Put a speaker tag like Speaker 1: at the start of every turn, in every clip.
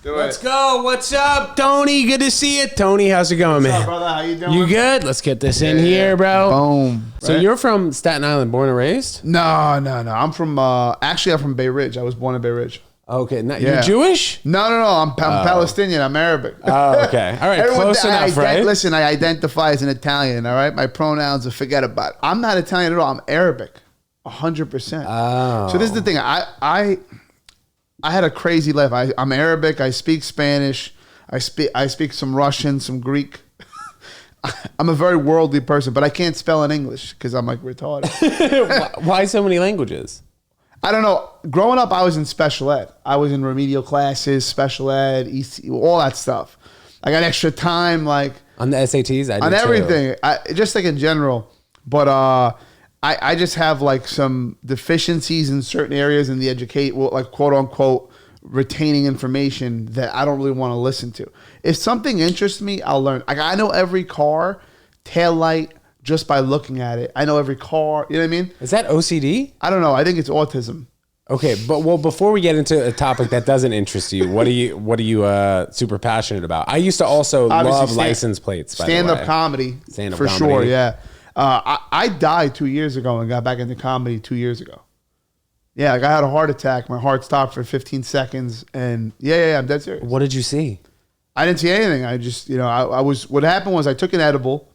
Speaker 1: Let's go. What's up, Tony? Good to see you. Tony, how's it going, man?
Speaker 2: What's up, brother? How you doing?
Speaker 1: You good? Let's get this in here, bro.
Speaker 2: Boom.
Speaker 1: So you're from Staten Island, born and raised?
Speaker 2: No. I'm from, actually, I'm from Bay Ridge. I was born in Bay Ridge.
Speaker 1: Okay. You're Jewish?
Speaker 2: No. I'm Palestinian. I'm Arabic.
Speaker 1: Oh, okay. All right. Close enough, right?
Speaker 2: Listen, I identify as an Italian, all right? My pronouns, forget about it. I'm not Italian at all. I'm Arabic. 100%.
Speaker 1: Oh.
Speaker 2: So this is the thing. I had a crazy life. I'm Arabic. I speak Spanish. I speak some Russian, some Greek. I'm a very worldly person, but I can't spell in English because I'm like retarded.
Speaker 1: Why so many languages?
Speaker 2: I don't know. Growing up, I was in special ed. I was in remedial classes, special ed, EC, all that stuff. I got extra time, like
Speaker 1: on the SATs. I did
Speaker 2: on everything. Just like in general, but I just have like some deficiencies in certain areas in the like quote unquote retaining information that I don't really want to listen to. If something interests me, I'll learn. Like I know every car taillight just by looking at it. I know every car. You know what I mean?
Speaker 1: Is that OCD?
Speaker 2: I don't know. I think it's autism.
Speaker 1: Okay, but before we get into a topic that doesn't interest you, what are you super passionate about? I used to also love license plates.
Speaker 2: Stand-up comedy, for sure. Yeah. I died 2 years ago and got back into comedy 2 years ago. Yeah, like I had a heart attack. My heart stopped for 15 seconds, and yeah, I'm dead serious.
Speaker 1: What did you see?
Speaker 2: I didn't see anything. I just, I was. What happened was I took an edible.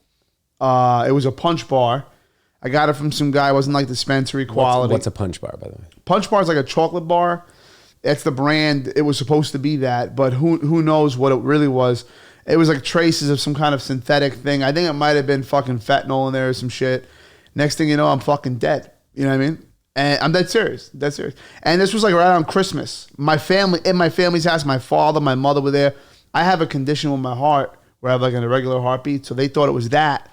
Speaker 2: It was a Punch Bar. I got it from some guy. It wasn't like dispensary quality.
Speaker 1: What's a Punch Bar, by the way?
Speaker 2: Punch Bar is like a chocolate bar. That's the brand. It was supposed to be that, but who knows what it really was. It was like traces of some kind of synthetic thing. I think it might have been fucking fentanyl in there or some shit. Next thing you know, I'm fucking dead. You know what I mean? And I'm dead serious. Dead serious. And this was like right on Christmas. My family, in my family's house, my father, my mother were there. I have a condition with my heart where I have like an irregular heartbeat. So they thought it was that.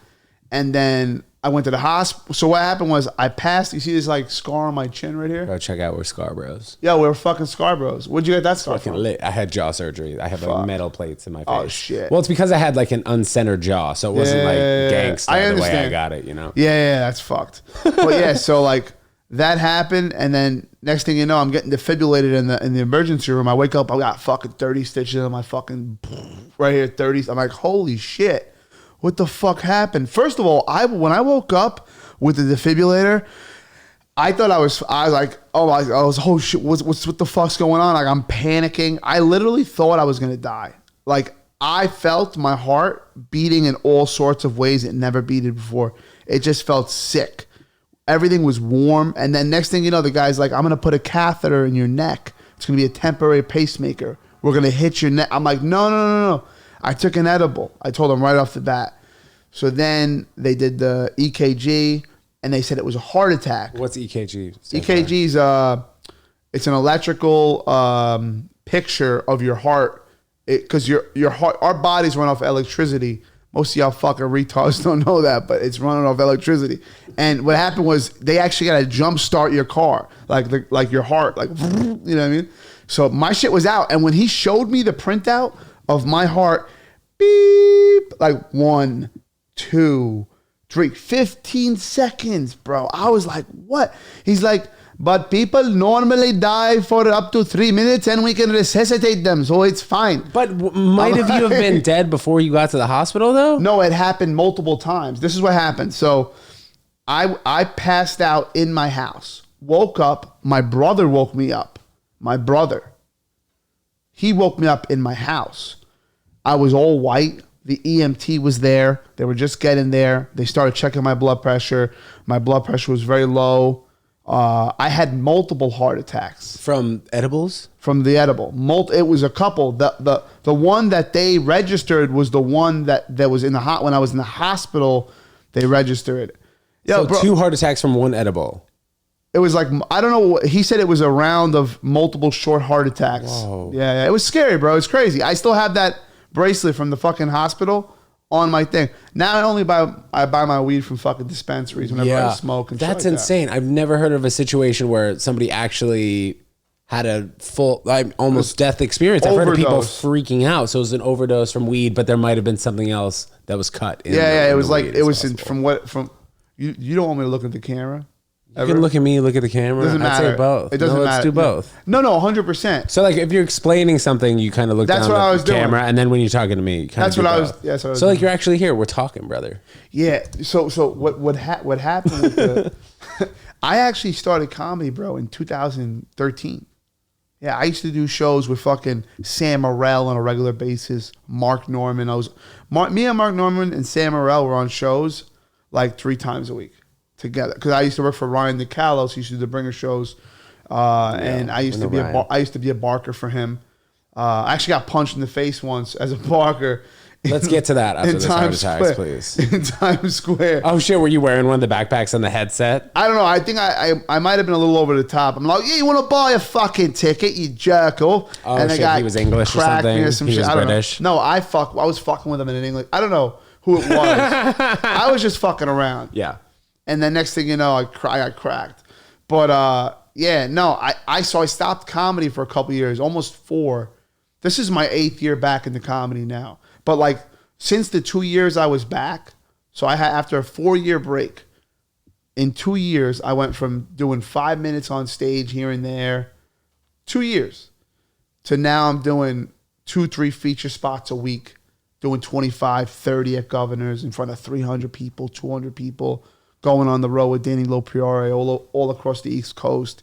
Speaker 2: And then I went to the hospital. So what happened was I passed. You see this like scar on my chin right here?
Speaker 1: Go check out we're Scarboroughs.
Speaker 2: Yeah, we're fucking Scarboroughs. Where'd you get that scar from?
Speaker 1: Lit. I had jaw surgery. I have like metal plates in my face.
Speaker 2: Oh shit.
Speaker 1: Well, it's because I had like an uncentered jaw, so it wasn't like gangsta the way I got it.
Speaker 2: Yeah, that's fucked. But yeah, so like that happened, and then next thing you know, I'm getting defibrillated in the emergency room. I wake up, I got fucking 30 stitches on my fucking right here, 30. I'm like, holy shit. What the fuck happened? First of all, when I woke up with the defibrillator, I thought I was like, oh shit, what the fuck's going on? Like I'm panicking. I literally thought I was gonna die. Like I felt my heart beating in all sorts of ways it never beated before. It just felt sick. Everything was warm, and then next thing you know, the guy's like, I'm gonna put a catheter in your neck. It's gonna be a temporary pacemaker. We're gonna hit your neck. I'm like, no. I took an edible. I told them right off the bat. So then they did the EKG, and they said it was a heart attack.
Speaker 1: What's EKG?
Speaker 2: EKG is it's an electrical picture of your heart, because your heart. Our bodies run off electricity. Most of y'all fucking retards don't know that, but it's running off electricity. And what happened was they actually got to jump start your car, like your heart, like you know what I mean. So my shit was out, and when he showed me the printout of my heart, beep, like 1, 2, 3, 15 seconds, bro. I was like, what? He's like, but people normally die for up to 3 minutes and we can resuscitate them, so it's fine.
Speaker 1: But might have you have been dead before you got to the hospital, though?
Speaker 2: No, it happened multiple times. This is what happened. So I passed out in my house, woke up. My brother woke me up. He woke me up in my house. I was all white. The EMT was there. They were just getting there. They started checking my blood pressure. My blood pressure was very low. I had multiple heart attacks.
Speaker 1: From edibles?
Speaker 2: From the edible. It was a couple. The one that they registered was the one that was in the when I was in the hospital, they registered it.
Speaker 1: So bro, 2 heart attacks from one edible.
Speaker 2: It was like, I don't know. He said it was a round of multiple short heart attacks.
Speaker 1: Whoa.
Speaker 2: Yeah. It was scary, bro. It's crazy. I still have that bracelet from the fucking hospital on my thing. Now I buy my weed from fucking dispensaries whenever I smoke and shit like
Speaker 1: insane. I've never heard of a situation where somebody actually had a full, like, almost death experience. I've heard of people freaking out. So it was an overdose from weed, but there might have been something else that was cut.
Speaker 2: It was like, it was from you don't want me to look at the camera?
Speaker 1: You can look at me, look at the camera.
Speaker 2: Doesn't matter.
Speaker 1: I'd say both.
Speaker 2: It doesn't matter.
Speaker 1: Let's do both.
Speaker 2: No, 100%.
Speaker 1: So like if you're explaining something, you kind of look down at the camera, and then when you're talking to me, you kind of do both. That's what I was so like you're actually here. We're talking, brother.
Speaker 2: Yeah. So what happened with the I actually started comedy, bro, in 2013. Yeah, I used to do shows with fucking Sam Morril on a regular basis, Mark Norman. Me and Mark Norman and Sam Morril were on shows like 3 times a week together. Because I used to work for Ryan DeCalos. He used to do the Bringer shows. And I used to be a barker for him. I actually got punched in the face once as a barker.
Speaker 1: Let's get to that after this heart attacks, please.
Speaker 2: In Times Square.
Speaker 1: Oh shit, were you wearing one of the backpacks and the headset?
Speaker 2: I don't know. I think I might have been a little over the top. I'm like, yeah, you want to buy a fucking ticket, you jerko?
Speaker 1: Oh and shit, he was English or something? He was British?
Speaker 2: No, I was fucking with him in English. I don't know who it was. I was just fucking around.
Speaker 1: Yeah.
Speaker 2: And then next thing you know, I got cracked. But yeah, no, I stopped comedy for a couple years, almost 4. This is my 8th year back into comedy now. But like since the 2 years I was back, so I had after a 4-year break, in 2 years I went from doing 5 minutes on stage here and there, 2 years, to now I'm doing 2-3 feature spots a week, doing 25, 30 at Governor's in front of 300 people, 200 people, going on the road with Danny Lopriore all across the East Coast.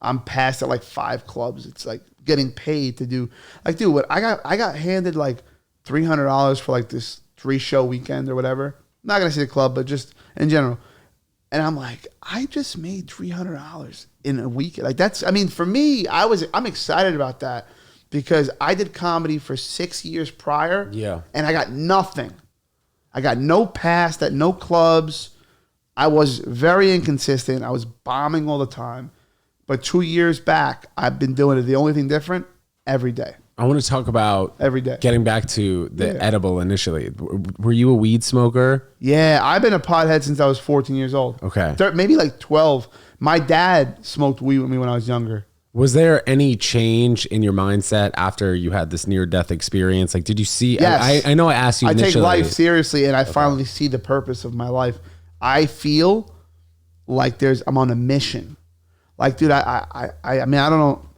Speaker 2: I'm past at like 5 clubs. It's like getting paid to do like, dude, what I got handed like $300 for like this 3-show weekend or whatever. I'm not gonna say the club, but just in general. And I'm like, I just made $300 in a week. Like that's, I mean, for me, I'm excited about that because I did comedy for 6 years prior.
Speaker 1: Yeah.
Speaker 2: And I got nothing. I got no past at no clubs. I was very inconsistent. I was bombing all the time. But 2 years back, I've been doing it. The only thing different, every day.
Speaker 1: I want to talk about
Speaker 2: every day.
Speaker 1: Getting back to the edible initially. Were you a weed smoker?
Speaker 2: Yeah, I've been a pothead since I was 14 years old.
Speaker 1: Okay.
Speaker 2: Maybe like 12. My dad smoked weed with me when I was younger.
Speaker 1: Was there any change in your mindset after you had this near-death experience? Like, did you see...
Speaker 2: Yes.
Speaker 1: I know I asked you initially.
Speaker 2: I take life seriously, and I finally see the purpose of my life. I feel like I'm on a mission. Like, dude, I mean, I don't know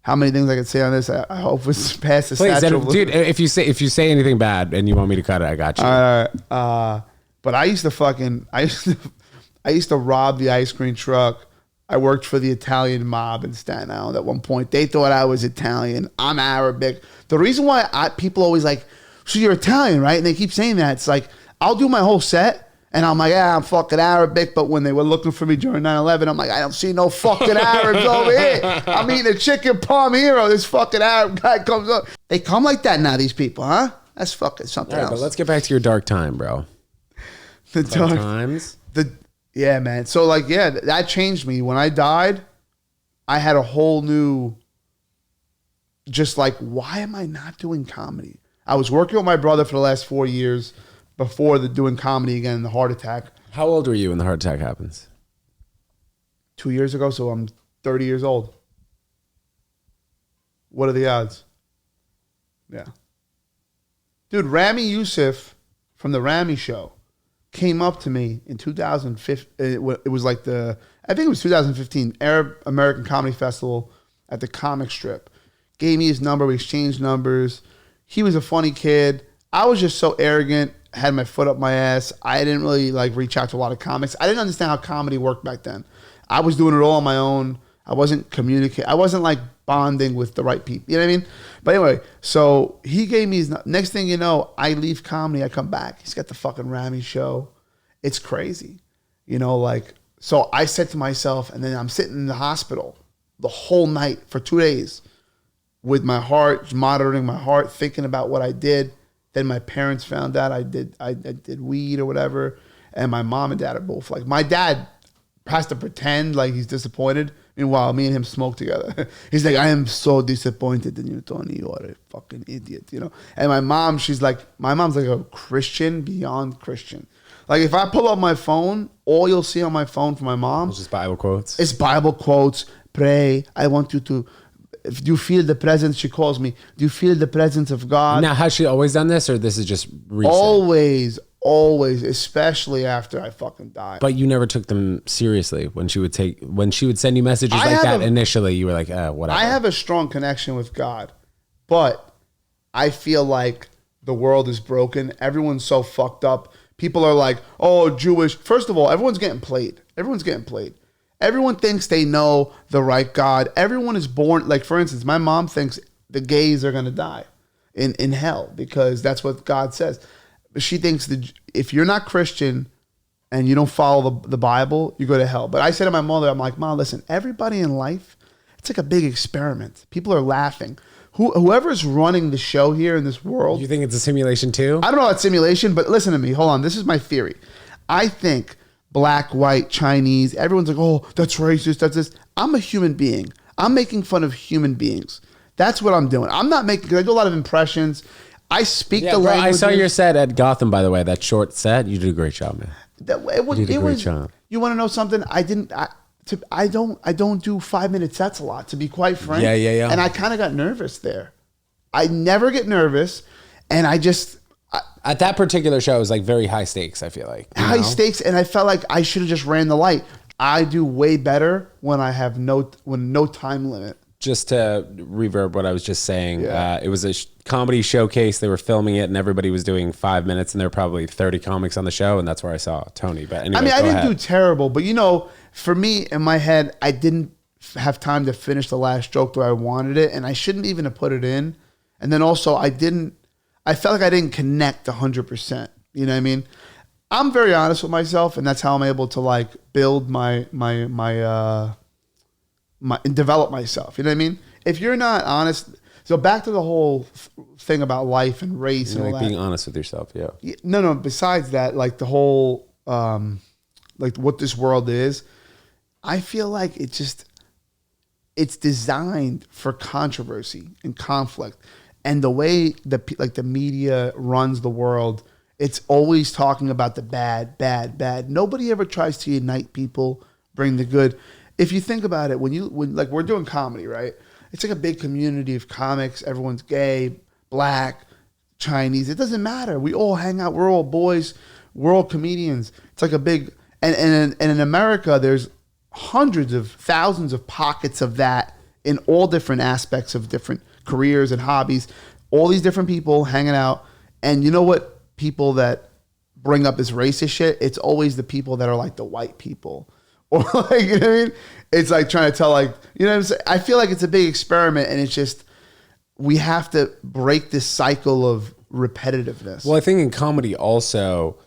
Speaker 2: how many things I could say on this. I hope it's past the statute of
Speaker 1: dude, if you say anything bad and you want me to cut it, I got you.
Speaker 2: But I used to rob the ice cream truck. I worked for the Italian mob in Staten Island at one point. They thought I was Italian. I'm Arabic. The reason why people always like, so you're Italian, right? And they keep saying that. It's like, I'll do my whole set. And I'm like, yeah, I'm fucking Arabic. But when they were looking for me during 9/11, I'm like, I don't see no fucking Arabs over here. I'm eating a chicken palm hero. This fucking Arab guy comes up. They come like that now, these people, huh? That's fucking something else.
Speaker 1: But let's get back to your dark time, bro.
Speaker 2: The dark times? Yeah, man. So, like, yeah, that changed me. When I died, I had a whole new, just like, why am I not doing comedy? I was working with my brother for the last 4 years. Before doing comedy again, the heart attack.
Speaker 1: How old were you when the heart attack happens?
Speaker 2: 2 years ago, so I'm 30 years old. What are the odds? Yeah. Dude, Ramy Youssef from the Ramy Show came up to me in 2015. It was like I think it was 2015, Arab American Comedy Festival at the Comic Strip. Gave me his number. We exchanged numbers. He was a funny kid. I was just so arrogant. Had my foot up my ass. I didn't really like reach out to a lot of comics. I didn't understand how comedy worked back then. I was doing it all on my own. I wasn't communicating. I wasn't like bonding with the right people. You know what I mean? But anyway, so he gave me his, next thing you know, I leave comedy. I come back. He's got the fucking Ramy Show. It's crazy. You know, like, so I said to myself, and then I'm sitting in the hospital the whole night for 2 days with my heart, monitoring my heart, thinking about what I did. Then my parents found out I did weed or whatever, and my mom and dad are both like, my dad has to pretend like he's disappointed. Meanwhile, me and him smoke together. He's like, I am so disappointed in you, Tony. You are a fucking idiot, you know. And my mom's like a Christian beyond Christian. Like if I pull up my phone, all you'll see on my phone from my mom
Speaker 1: is just Bible quotes.
Speaker 2: It's Bible quotes. Pray. I want you to. Do you feel the presence? She calls me. Do you feel the presence of God?
Speaker 1: Now, has she always done this, or this is just recent?
Speaker 2: Always. Always, especially after I fucking die.
Speaker 1: But you never took them seriously when she would send you messages like that initially. You were like, whatever.
Speaker 2: I have a strong connection with God, but I feel like the world is broken. Everyone's so fucked up. People are like, oh, Jewish. First of all, everyone's getting played. Everyone thinks they know the right God. Everyone is born. Like, for instance, my mom thinks the gays are going to die in hell because that's what God says. She thinks that if you're not Christian and you don't follow the Bible, you go to hell. But I said to my mother, I'm like, Mom, listen, everybody in life, it's like a big experiment. People are laughing. Whoever's running the show here in this world.
Speaker 1: You think it's a simulation too?
Speaker 2: I don't know about simulation, but listen to me. Hold on. This is my theory. I think black, white, Chinese, everyone's like, oh, that's racist, that's this. I'm a human being. I'm making fun of human beings. That's what I'm doing. I'm not making, I do a lot of impressions. I speak the language.
Speaker 1: I saw your set at Gotham, by the way. That short set, you did a great job, man. You did a great job.
Speaker 2: You want to know something? I don't do 5-minute sets a lot, to be quite frank.
Speaker 1: Yeah.
Speaker 2: And I kind of got nervous there. I never get nervous, and I just
Speaker 1: at that particular show, it was like very high stakes. I feel like
Speaker 2: high stakes, and I felt like I should have just ran the light. I do way better when I have no time limit.
Speaker 1: Just to reverb what I was just saying, it was a comedy showcase. They were filming it, and everybody was doing 5 minutes, and there were probably 30 comics on the show, and that's where I saw Tony. But anyway,
Speaker 2: I didn't do terrible, but for me, in my head, I didn't have time to finish the last joke the way I wanted it, and I shouldn't even have put it in. And then also, I felt like I didn't connect 100%. You know what I mean? I'm very honest with myself, and that's how I'm able to like build my develop myself. You know what I mean? If you're not honest, so back to the whole thing about life and race and all that.
Speaker 1: Being honest with yourself, yeah.
Speaker 2: No. Besides that, like the whole, like what this world is, I feel like it's designed for controversy and conflict, and the way the media runs the world, it's always talking about the bad. Nobody ever tries to unite people, bring the good. If you think about it, when like we're doing comedy, right? It's like a big community of comics. Everyone's gay, black, Chinese. It doesn't matter. We all hang out. We're all boys. We're all comedians. It's like a big and in America, there's hundreds of thousands of pockets of that in all different aspects of different careers and hobbies. All these different people hanging out. And you know what? People that bring up this racist shit, it's always the people that are like the white people. Or like, you know what I mean? It's like trying to tell like, you know what I'm saying? I feel like it's a big experiment, and it's just, we have to break this cycle of repetitiveness.
Speaker 1: Well, I think in comedy also,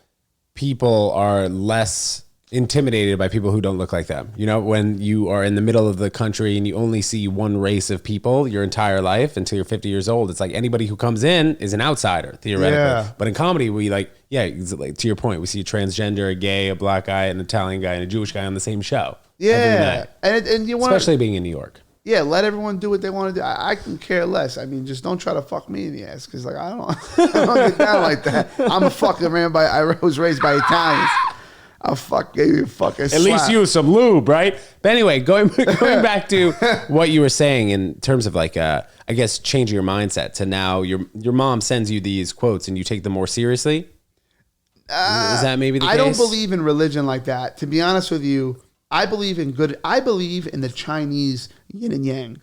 Speaker 1: people are less intimidated by people who don't look like them. You know, when you are in the middle of the country and you only see one race of people your entire life until you're 50 years old, it's like anybody who comes in is an outsider, theoretically. Yeah. But in comedy, we like, to your point, we see a transgender, a gay, a black guy, an Italian guy, and a Jewish guy on the same show.
Speaker 2: Yeah. And you want,
Speaker 1: especially being in New York.
Speaker 2: Yeah, let everyone do what they want to do. I can care less. I mean, just don't try to fuck me in the ass, because like I don't get down like that. I'm a fucking man I was raised by Italians. I'll give you a fucking slap.
Speaker 1: At least use some lube, right? But anyway, going back to what you were saying in terms of like, I guess changing your mindset to now your mom sends you these quotes and you take them more seriously. Is that maybe the case?
Speaker 2: I don't believe in religion like that. To be honest with you, I believe in the Chinese yin and yang.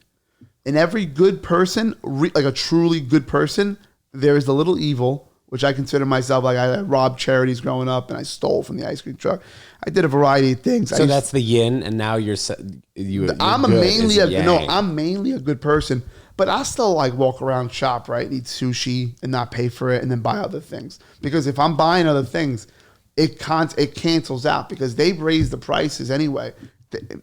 Speaker 2: In every good person, like a truly good person, there is the little evil, which I consider myself, like I robbed charities growing up and I stole from the ice cream truck. I did a variety of things.
Speaker 1: So that's the yin, and now I'm
Speaker 2: mainly a good person, but I still like walk around, shop, right, eat sushi and not pay for it, and then buy other things. Because if I'm buying other things, it cancels out, because they've raised the prices anyway,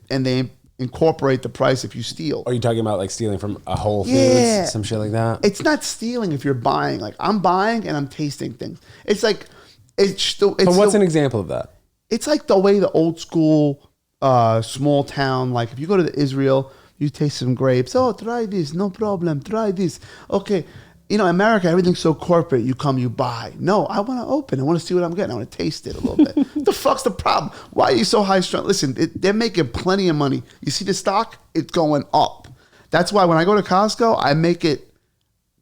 Speaker 2: and they incorporate the price if you steal.
Speaker 1: Are you talking about like stealing from a Whole Foods, some shit like that?
Speaker 2: It's not stealing if you're buying. Like I'm buying and I'm tasting things. It's like what's
Speaker 1: an example of that?
Speaker 2: It's like the way the old school small town. Like if you go to Israel, you taste some grapes. Oh, try this, no problem. Try this. Okay. You know, America, everything's so corporate. You come, you buy. No, I want to open. I want to see what I'm getting. I want to taste it a little bit. What the fuck's the problem? Why are you so high strung? Listen, they're making plenty of money. You see the stock? It's going up. That's why when I go to Costco, I make it,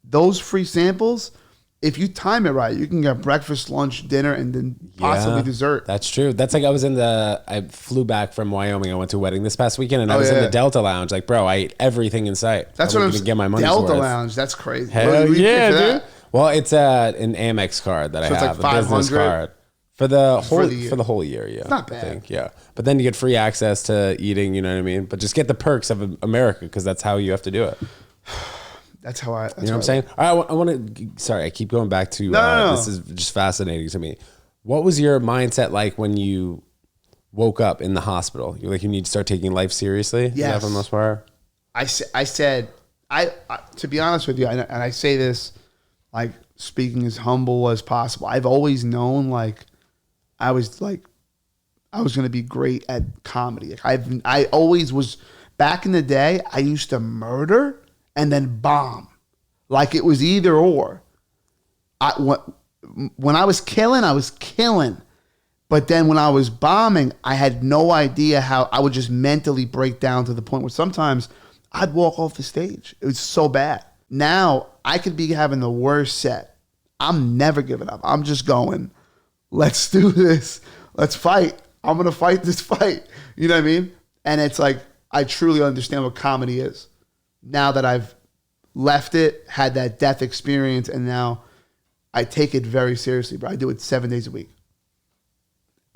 Speaker 2: those free samples, if you time it right, you can get breakfast, lunch, dinner, and then possibly dessert.
Speaker 1: That's true. That's like I flew back from Wyoming. I went to a wedding this past weekend, and I was in the Delta Lounge. Like, bro, I ate everything in sight.
Speaker 2: That's what I'm saying.
Speaker 1: Get my money's
Speaker 2: Delta
Speaker 1: worth.
Speaker 2: Lounge. That's crazy.
Speaker 1: Hell yeah, dude. Well, it's an Amex card that I have,
Speaker 2: like
Speaker 1: a business card. For the whole year, yeah.
Speaker 2: It's not bad.
Speaker 1: I think, yeah. But then you get free access to eating, you know what I mean? But just get the perks of America, because that's how you have to do it.
Speaker 2: That's how I.
Speaker 1: You know what I'm saying? All right, I want to. Sorry, I keep going back to.
Speaker 2: No.
Speaker 1: This is just fascinating to me. What was your mindset like when you woke up in the hospital? You're like, you need to start taking life seriously.
Speaker 2: Yes.
Speaker 1: For the most part.
Speaker 2: I said, to be honest with you, and I say this, like speaking as humble as possible. I've always known, like, I was going to be great at comedy. Like I always was. Back in the day, I used to murder and then bomb. Like it was either or. When I was killing. But then when I was bombing, I had no idea how I would just mentally break down to the point where sometimes I'd walk off the stage. It was so bad. Now I could be having the worst set. I'm never giving up. I'm just going, let's do this. Let's fight. I'm going to fight this fight. You know what I mean? And it's like, I truly understand what comedy is. Now that I've left it, had that death experience, and now I take it very seriously, bro. I do it 7 days a week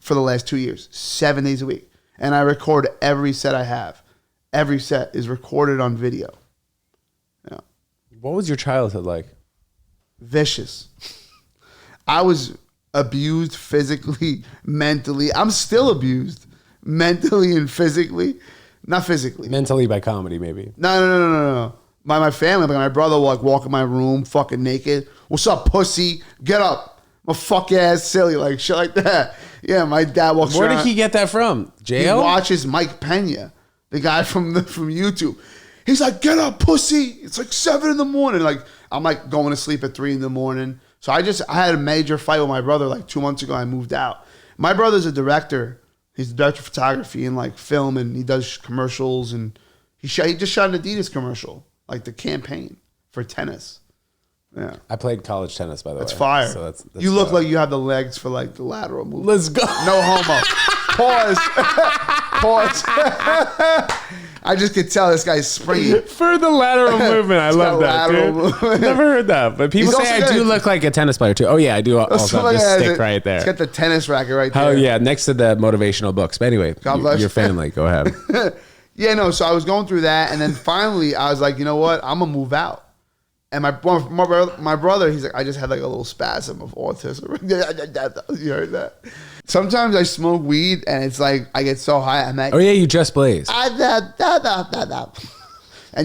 Speaker 2: for the last 2 years, 7 days a week. And I record every set I have. Every set is recorded on video. Yeah.
Speaker 1: What was your childhood like?
Speaker 2: Vicious. I was abused physically, mentally. I'm still abused mentally and physically. Not physically.
Speaker 1: Mentally by comedy, maybe.
Speaker 2: No. My family, like my brother will like walk in my room fucking naked. What's up, pussy? Get up. I'm a fuck ass silly, like shit like that. Yeah, my dad walks around.
Speaker 1: Where did he get that from? Jail?
Speaker 2: He watches Mike Pena, the guy from YouTube. He's like, get up, pussy. It's like 7 a.m. Like, I'm like going to sleep at 3 a.m. So I had a major fight with my brother like 2 months ago. I moved out. My brother's a director. He's the director of photography and like film, and he does commercials, and he just shot an Adidas commercial, like the campaign for tennis. Yeah,
Speaker 1: I played college tennis, by the way.
Speaker 2: That's fire.
Speaker 1: So that's
Speaker 2: you look like you have the legs for like the lateral movement.
Speaker 1: Let's go.
Speaker 2: No homo. Pause. I just could tell this guy's springy.
Speaker 1: For the lateral movement. I love that, dude. Never heard that. But people say I do look like a tennis player, too. Oh, yeah, I do also have this stick right there.
Speaker 2: He's got the tennis racket right there.
Speaker 1: Oh, yeah, next to the motivational books. But anyway, your family, go ahead.
Speaker 2: Yeah, no, so I was going through that, and then finally I was like, you know what? I'm going to move out. And my brother, he's like, I just had like a little spasm of autism. You heard that? Sometimes I smoke weed and it's like I get so high. I'm like,
Speaker 1: oh yeah, you just blazed.
Speaker 2: And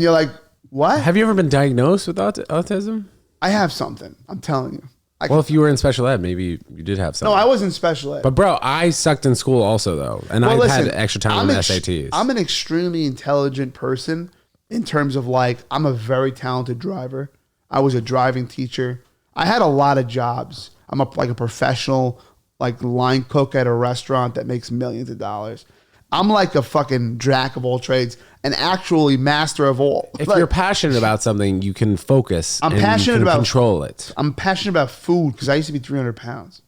Speaker 2: you're like, what?
Speaker 1: Have you ever been diagnosed with autism?
Speaker 2: I have something. I'm telling you.
Speaker 1: Well, if you were in special ed, maybe you did have something.
Speaker 2: No, I was in special ed.
Speaker 1: But bro, I sucked in school also though, and I've had extra time on the SATs.
Speaker 2: I'm an extremely intelligent person in terms of like I'm a very talented driver. I was a driving teacher. I had a lot of jobs. I'm like a professional like line cook at a restaurant that makes millions of dollars. I'm like a fucking jack of all trades, and actually master of all.
Speaker 1: If you're passionate about something, you can focus.
Speaker 2: I'm passionate about
Speaker 1: control it.
Speaker 2: I'm passionate about food because I used to be 300 pounds.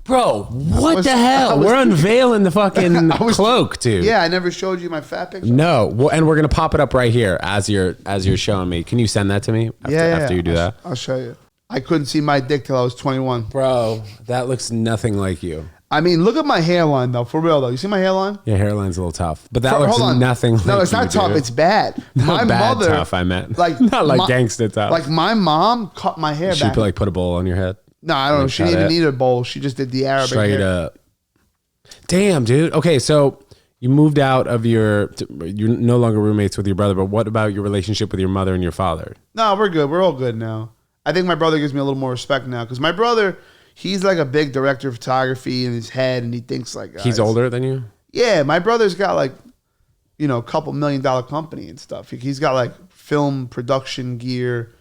Speaker 1: Bro, what the hell? We're unveiling the fucking cloak, dude.
Speaker 2: Yeah, I never showed you my fat picture.
Speaker 1: No, well, and we're gonna pop it up right here as you're showing me. Can you send that to me after you do that?
Speaker 2: I'll show you. I couldn't see my dick till I was 21.
Speaker 1: Bro, that looks nothing like you.
Speaker 2: I mean, look at my hairline though. For real though, you see my hairline?
Speaker 1: Yeah, hairline's a little tough, but that looks nothing.
Speaker 2: No, it's not tough. It's bad.
Speaker 1: My mother, tough. I meant like not like gangsta tough.
Speaker 2: Like my mom cut my hair back.
Speaker 1: She like put a bowl on your head.
Speaker 2: No, I don't know. She didn't even need a bowl. She just did the Arabic
Speaker 1: straight
Speaker 2: hair.
Speaker 1: Up. Damn, dude. Okay, so you moved out of you're no longer roommates with your brother, but what about your relationship with your mother and your father?
Speaker 2: No, we're good. We're all good now. I think my brother gives me a little more respect now because my brother, he's like a big director of photography in his head, and he thinks like
Speaker 1: he's older than you.
Speaker 2: Yeah, my brother's got like, a couple $1 million company and stuff. He's got like film production gear.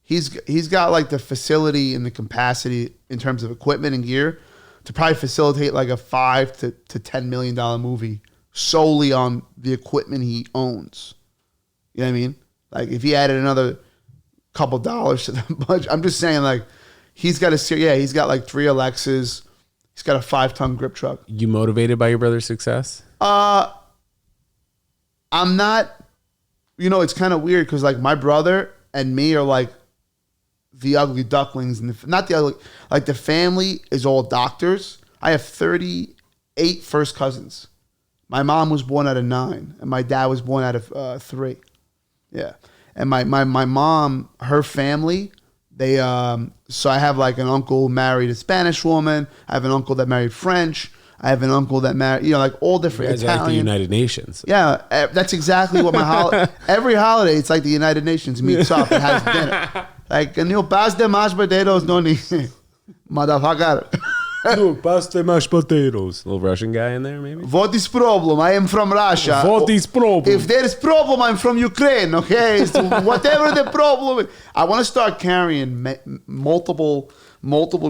Speaker 2: He's got like the facility and the capacity in terms of equipment and gear to probably facilitate like a $5 to $10 million movie solely on the equipment he owns. You know what I mean? Like if he added another couple dollars to the budget. I'm just saying, like, he's got he's got like 3 Alexas. He's got a 5-ton grip truck.
Speaker 1: You motivated by your brother's success?
Speaker 2: I'm not. You know, it's kind of weird because like my brother and me are like the ugly ducklings, and not the ugly. Like the family is all doctors. I have 38 first cousins. My mom was born out of 9, and my dad was born out of 3. Yeah, and my mom, her family, they so I have like an uncle married a Spanish woman. I have an uncle that married French. I have an uncle that married, you know, like all different Italian.
Speaker 1: Like the United Nations.
Speaker 2: Yeah, that's exactly what my every holiday. It's like the United Nations meets up and has dinner. Like, can you pass the mashed potatoes? No need, motherfucker.
Speaker 1: No, pass the mashed potatoes. Little Russian guy in there, maybe.
Speaker 2: What is problem? I am from Russia.
Speaker 1: What is problem?
Speaker 2: If there is problem, I'm from Ukraine. Okay, so whatever the problem is, I want to start carrying multiple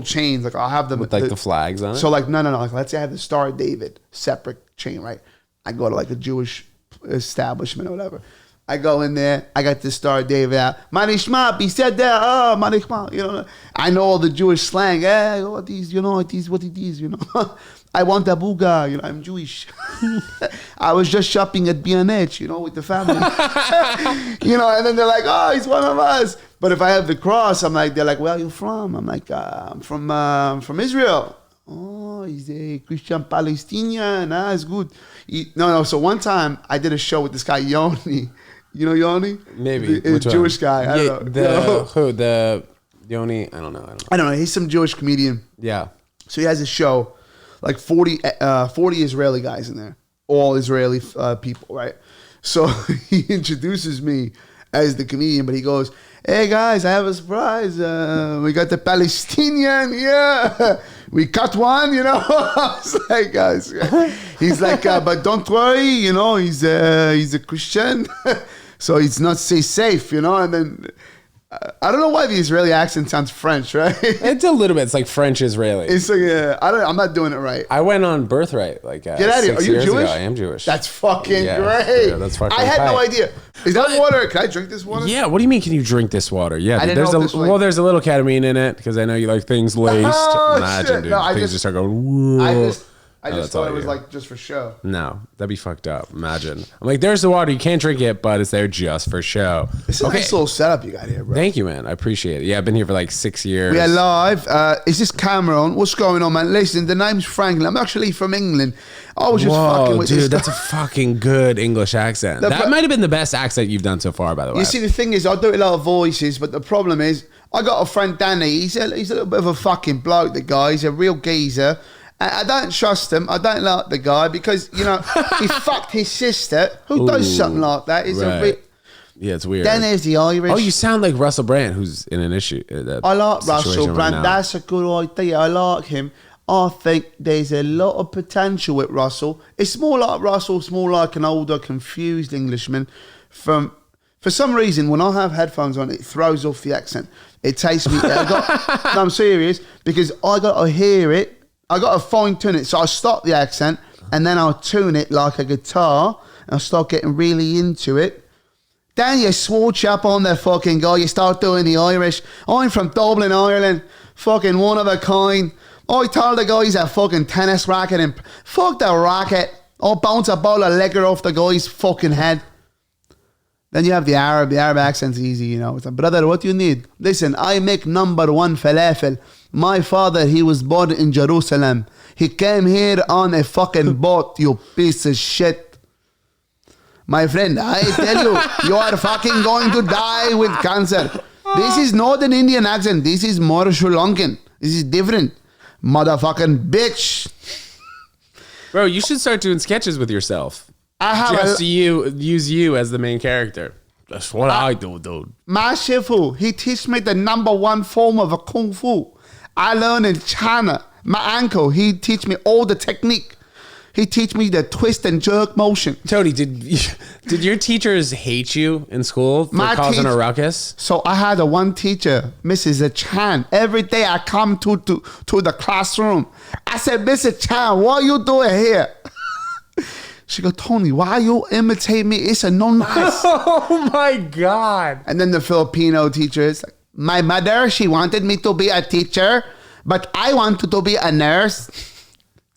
Speaker 2: chains. Like I'll have them
Speaker 1: with like the flags on it.
Speaker 2: So like no. Like let's say I have the Star of David separate chain, right? I go to like a Jewish establishment or whatever. I go in there. I got the Star of David out. Manishma, he said that. Oh, manishma. You know, I know all the Jewish slang. Hey, what these? You know, what it is. You know, I want a buga. You know, I'm Jewish. I was just shopping at B&H. You know, with the family. You know, and then they're like, oh, he's one of us. But if I have the cross, I'm like, they're like, where are you from? I'm like, I'm from Israel. Oh, he's a Christian Palestinian. Ah, it's good. No. So one time I did a show with this guy Yoni. You know Yoni?
Speaker 1: Maybe.
Speaker 2: The Jewish guy. I don't know.
Speaker 1: Who? The Yoni? I don't know.
Speaker 2: I don't know. He's some Jewish comedian.
Speaker 1: Yeah.
Speaker 2: So he has a show, like 40 Israeli guys in there, all Israeli people, right? So he introduces me as the comedian, but he goes, hey guys, I have a surprise. We got the Palestinian, yeah. We cut one, you know. I was like, guys. He's like, but don't worry, you know, he's a Christian. So it's not safe, you know. And then I don't know why the Israeli accent sounds French, right?
Speaker 1: It's a little bit. It's like French Israeli.
Speaker 2: It's like, I'm not doing it right.
Speaker 1: I went on Birthright like
Speaker 2: get out of here. Are you Jewish?
Speaker 1: Ago. I am Jewish.
Speaker 2: That's fucking great.
Speaker 1: Yeah, that's fucking
Speaker 2: I had
Speaker 1: tight.
Speaker 2: no idea. Is that water? Can I drink this water?
Speaker 1: Yeah. What do you mean? Can you drink this water? Yeah.
Speaker 2: I didn't know this was
Speaker 1: there's a little ketamine in it because I know you like things laced.
Speaker 2: Oh,
Speaker 1: Imagine,
Speaker 2: shit.
Speaker 1: dude.
Speaker 2: No,
Speaker 1: things just start going. Whoa.
Speaker 2: I just thought it was like just for show.
Speaker 1: No, that'd be fucked up. Imagine. I'm like, there's the water. You can't drink it, but it's there just for show.
Speaker 2: It's a nice little setup you got here, bro.
Speaker 1: Thank you, man. I appreciate it. Yeah, I've been here for like 6 years.
Speaker 2: We are live. Is this camera on? What's going on, man? Listen, the name's Franklin. I'm actually from England. I was just fucking with
Speaker 1: dude,
Speaker 2: this.
Speaker 1: that's a fucking good English accent. That might have been the best accent you've done so far, by the way.
Speaker 2: You see, the thing is, I do a lot of voices, but the problem is, I got a friend, Danny. He's a little bit of a fucking bloke, the guy. He's a real geezer. I don't trust him. I don't like the guy because, you know, he fucked his sister. Who does something like that?
Speaker 1: Yeah, it's weird.
Speaker 2: Then there's the Irish.
Speaker 1: Oh, you sound like Russell Brand, who's in an issue.
Speaker 2: I like Russell Brand. Right, that's a good idea. I like him. I think there's a lot of potential with Russell. It's more like Russell. It's more like an older, confused Englishman. For some reason, when I have headphones on, it throws off the accent. It takes me... no, I'm serious. Because I got to hear it. I got to fine tune it. So I stop the accent and then I'll tune it like a guitar and I'll start getting really into it. Then you switch up on the fucking guy. You start doing the Irish. I'm from Dublin, Ireland. Fucking one of a kind. I told the guys a fucking tennis racket and fuck the racket. I'll bounce a bowl of liquor off the guy's fucking head. Then you have the Arab. The Arab accent's easy, you know. It's like, brother, what you need? Listen, I make number 1 falafel. My father, he was born in Jerusalem. He came here on a fucking boat, you piece of shit. My friend, I tell you, you are fucking going to die with cancer. This is not an Indian accent. This is more Sri Lankan. This is different. Motherfucking bitch.
Speaker 1: Bro, you should start doing sketches with yourself. Use you as the main character. That's what I do, dude.
Speaker 2: My shifu, he teach me the number 1 form of a kung fu. I learned in China. My uncle, he teach me all the technique. He teach me the twist and jerk motion.
Speaker 1: Tony, did your teachers hate you in school for causing a ruckus?
Speaker 2: So I had one teacher, Mrs. Chan. Every day I come to the classroom. I said, Mrs. Chan, what are you doing here? She go, Tony, why you imitate me? It's a no nice.
Speaker 1: Oh my God.
Speaker 2: And then the Filipino teacher is like, my mother, she wanted me to be a teacher, but I wanted to be a nurse.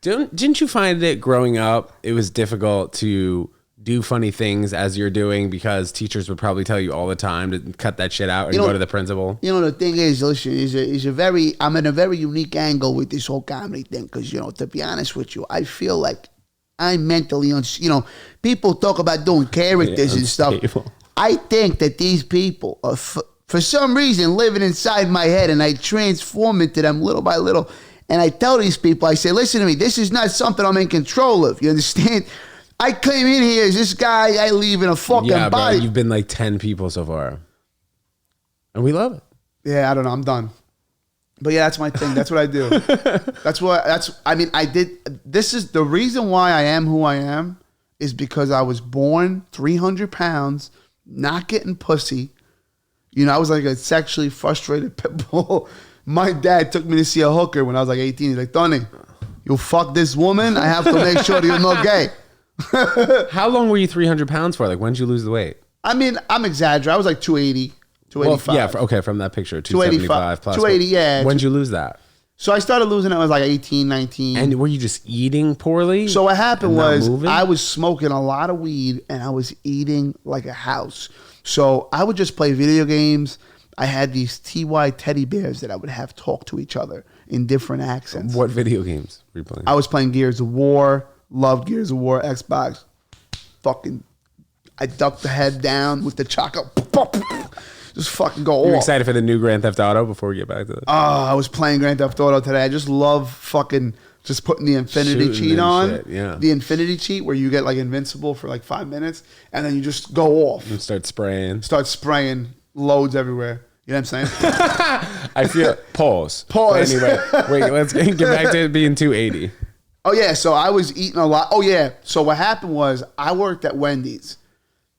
Speaker 1: Didn't you find that growing up, it was difficult to do funny things as you're doing because teachers would probably tell you all the time to cut that shit out and go to the principal?
Speaker 2: You know, the thing is, listen, I'm in a very unique angle with this whole comedy thing because, you know, to be honest with you, I feel like I'm mentally, people talk about doing characters and stuff. I think that these people are, for some reason, living inside my head, and I transform into them little by little. And I tell these people, I say, listen to me, this is not something I'm in control of. You understand? I came in here as this guy, I leave in a fucking body.
Speaker 1: Bro, you've been like 10 people so far. And we love it.
Speaker 2: Yeah, I don't know. I'm done. But yeah, that's my thing. That's what I do. This is the reason why I am who I am is because I was born 300 pounds, not getting pussy. You know, I was like a sexually frustrated pit bull. My dad took me to see a hooker when I was like 18. He's like, Tony, you fuck this woman, I have to make sure you're not gay.
Speaker 1: How long were you 300 pounds for? Like, when did you lose the weight?
Speaker 2: I mean, I'm exaggerating. I was like 280, 285.
Speaker 1: Well, yeah, from that picture, 275 plus.
Speaker 2: 280, yeah.
Speaker 1: When did you lose that?
Speaker 2: So I started losing it when I was like 18, 19.
Speaker 1: And were you just eating poorly?
Speaker 2: So what happened was I was smoking a lot of weed and I was eating like a house. So I would just play video games. I had these TY teddy bears that I would have talk to each other in different accents.
Speaker 1: What video games were you playing?
Speaker 2: I was playing Gears of War. Loved Gears of War, Xbox. Fucking, I ducked the head down with the chocolate. Just fucking go off.
Speaker 1: You're excited for the new Grand Theft Auto before we get back to that?
Speaker 2: Oh, I was playing Grand Theft Auto today. I just love fucking just putting the infinity cheat on.
Speaker 1: Shit, yeah.
Speaker 2: The infinity cheat where you get like invincible for like 5 minutes and then you just go off.
Speaker 1: And start spraying.
Speaker 2: Start spraying loads everywhere. You know what I'm saying?
Speaker 1: I feel, pause.
Speaker 2: Pause.
Speaker 1: But anyway, wait, let's get back to it being 280.
Speaker 2: Oh, yeah. So I was eating a lot. Oh, yeah. So what happened was I worked at Wendy's.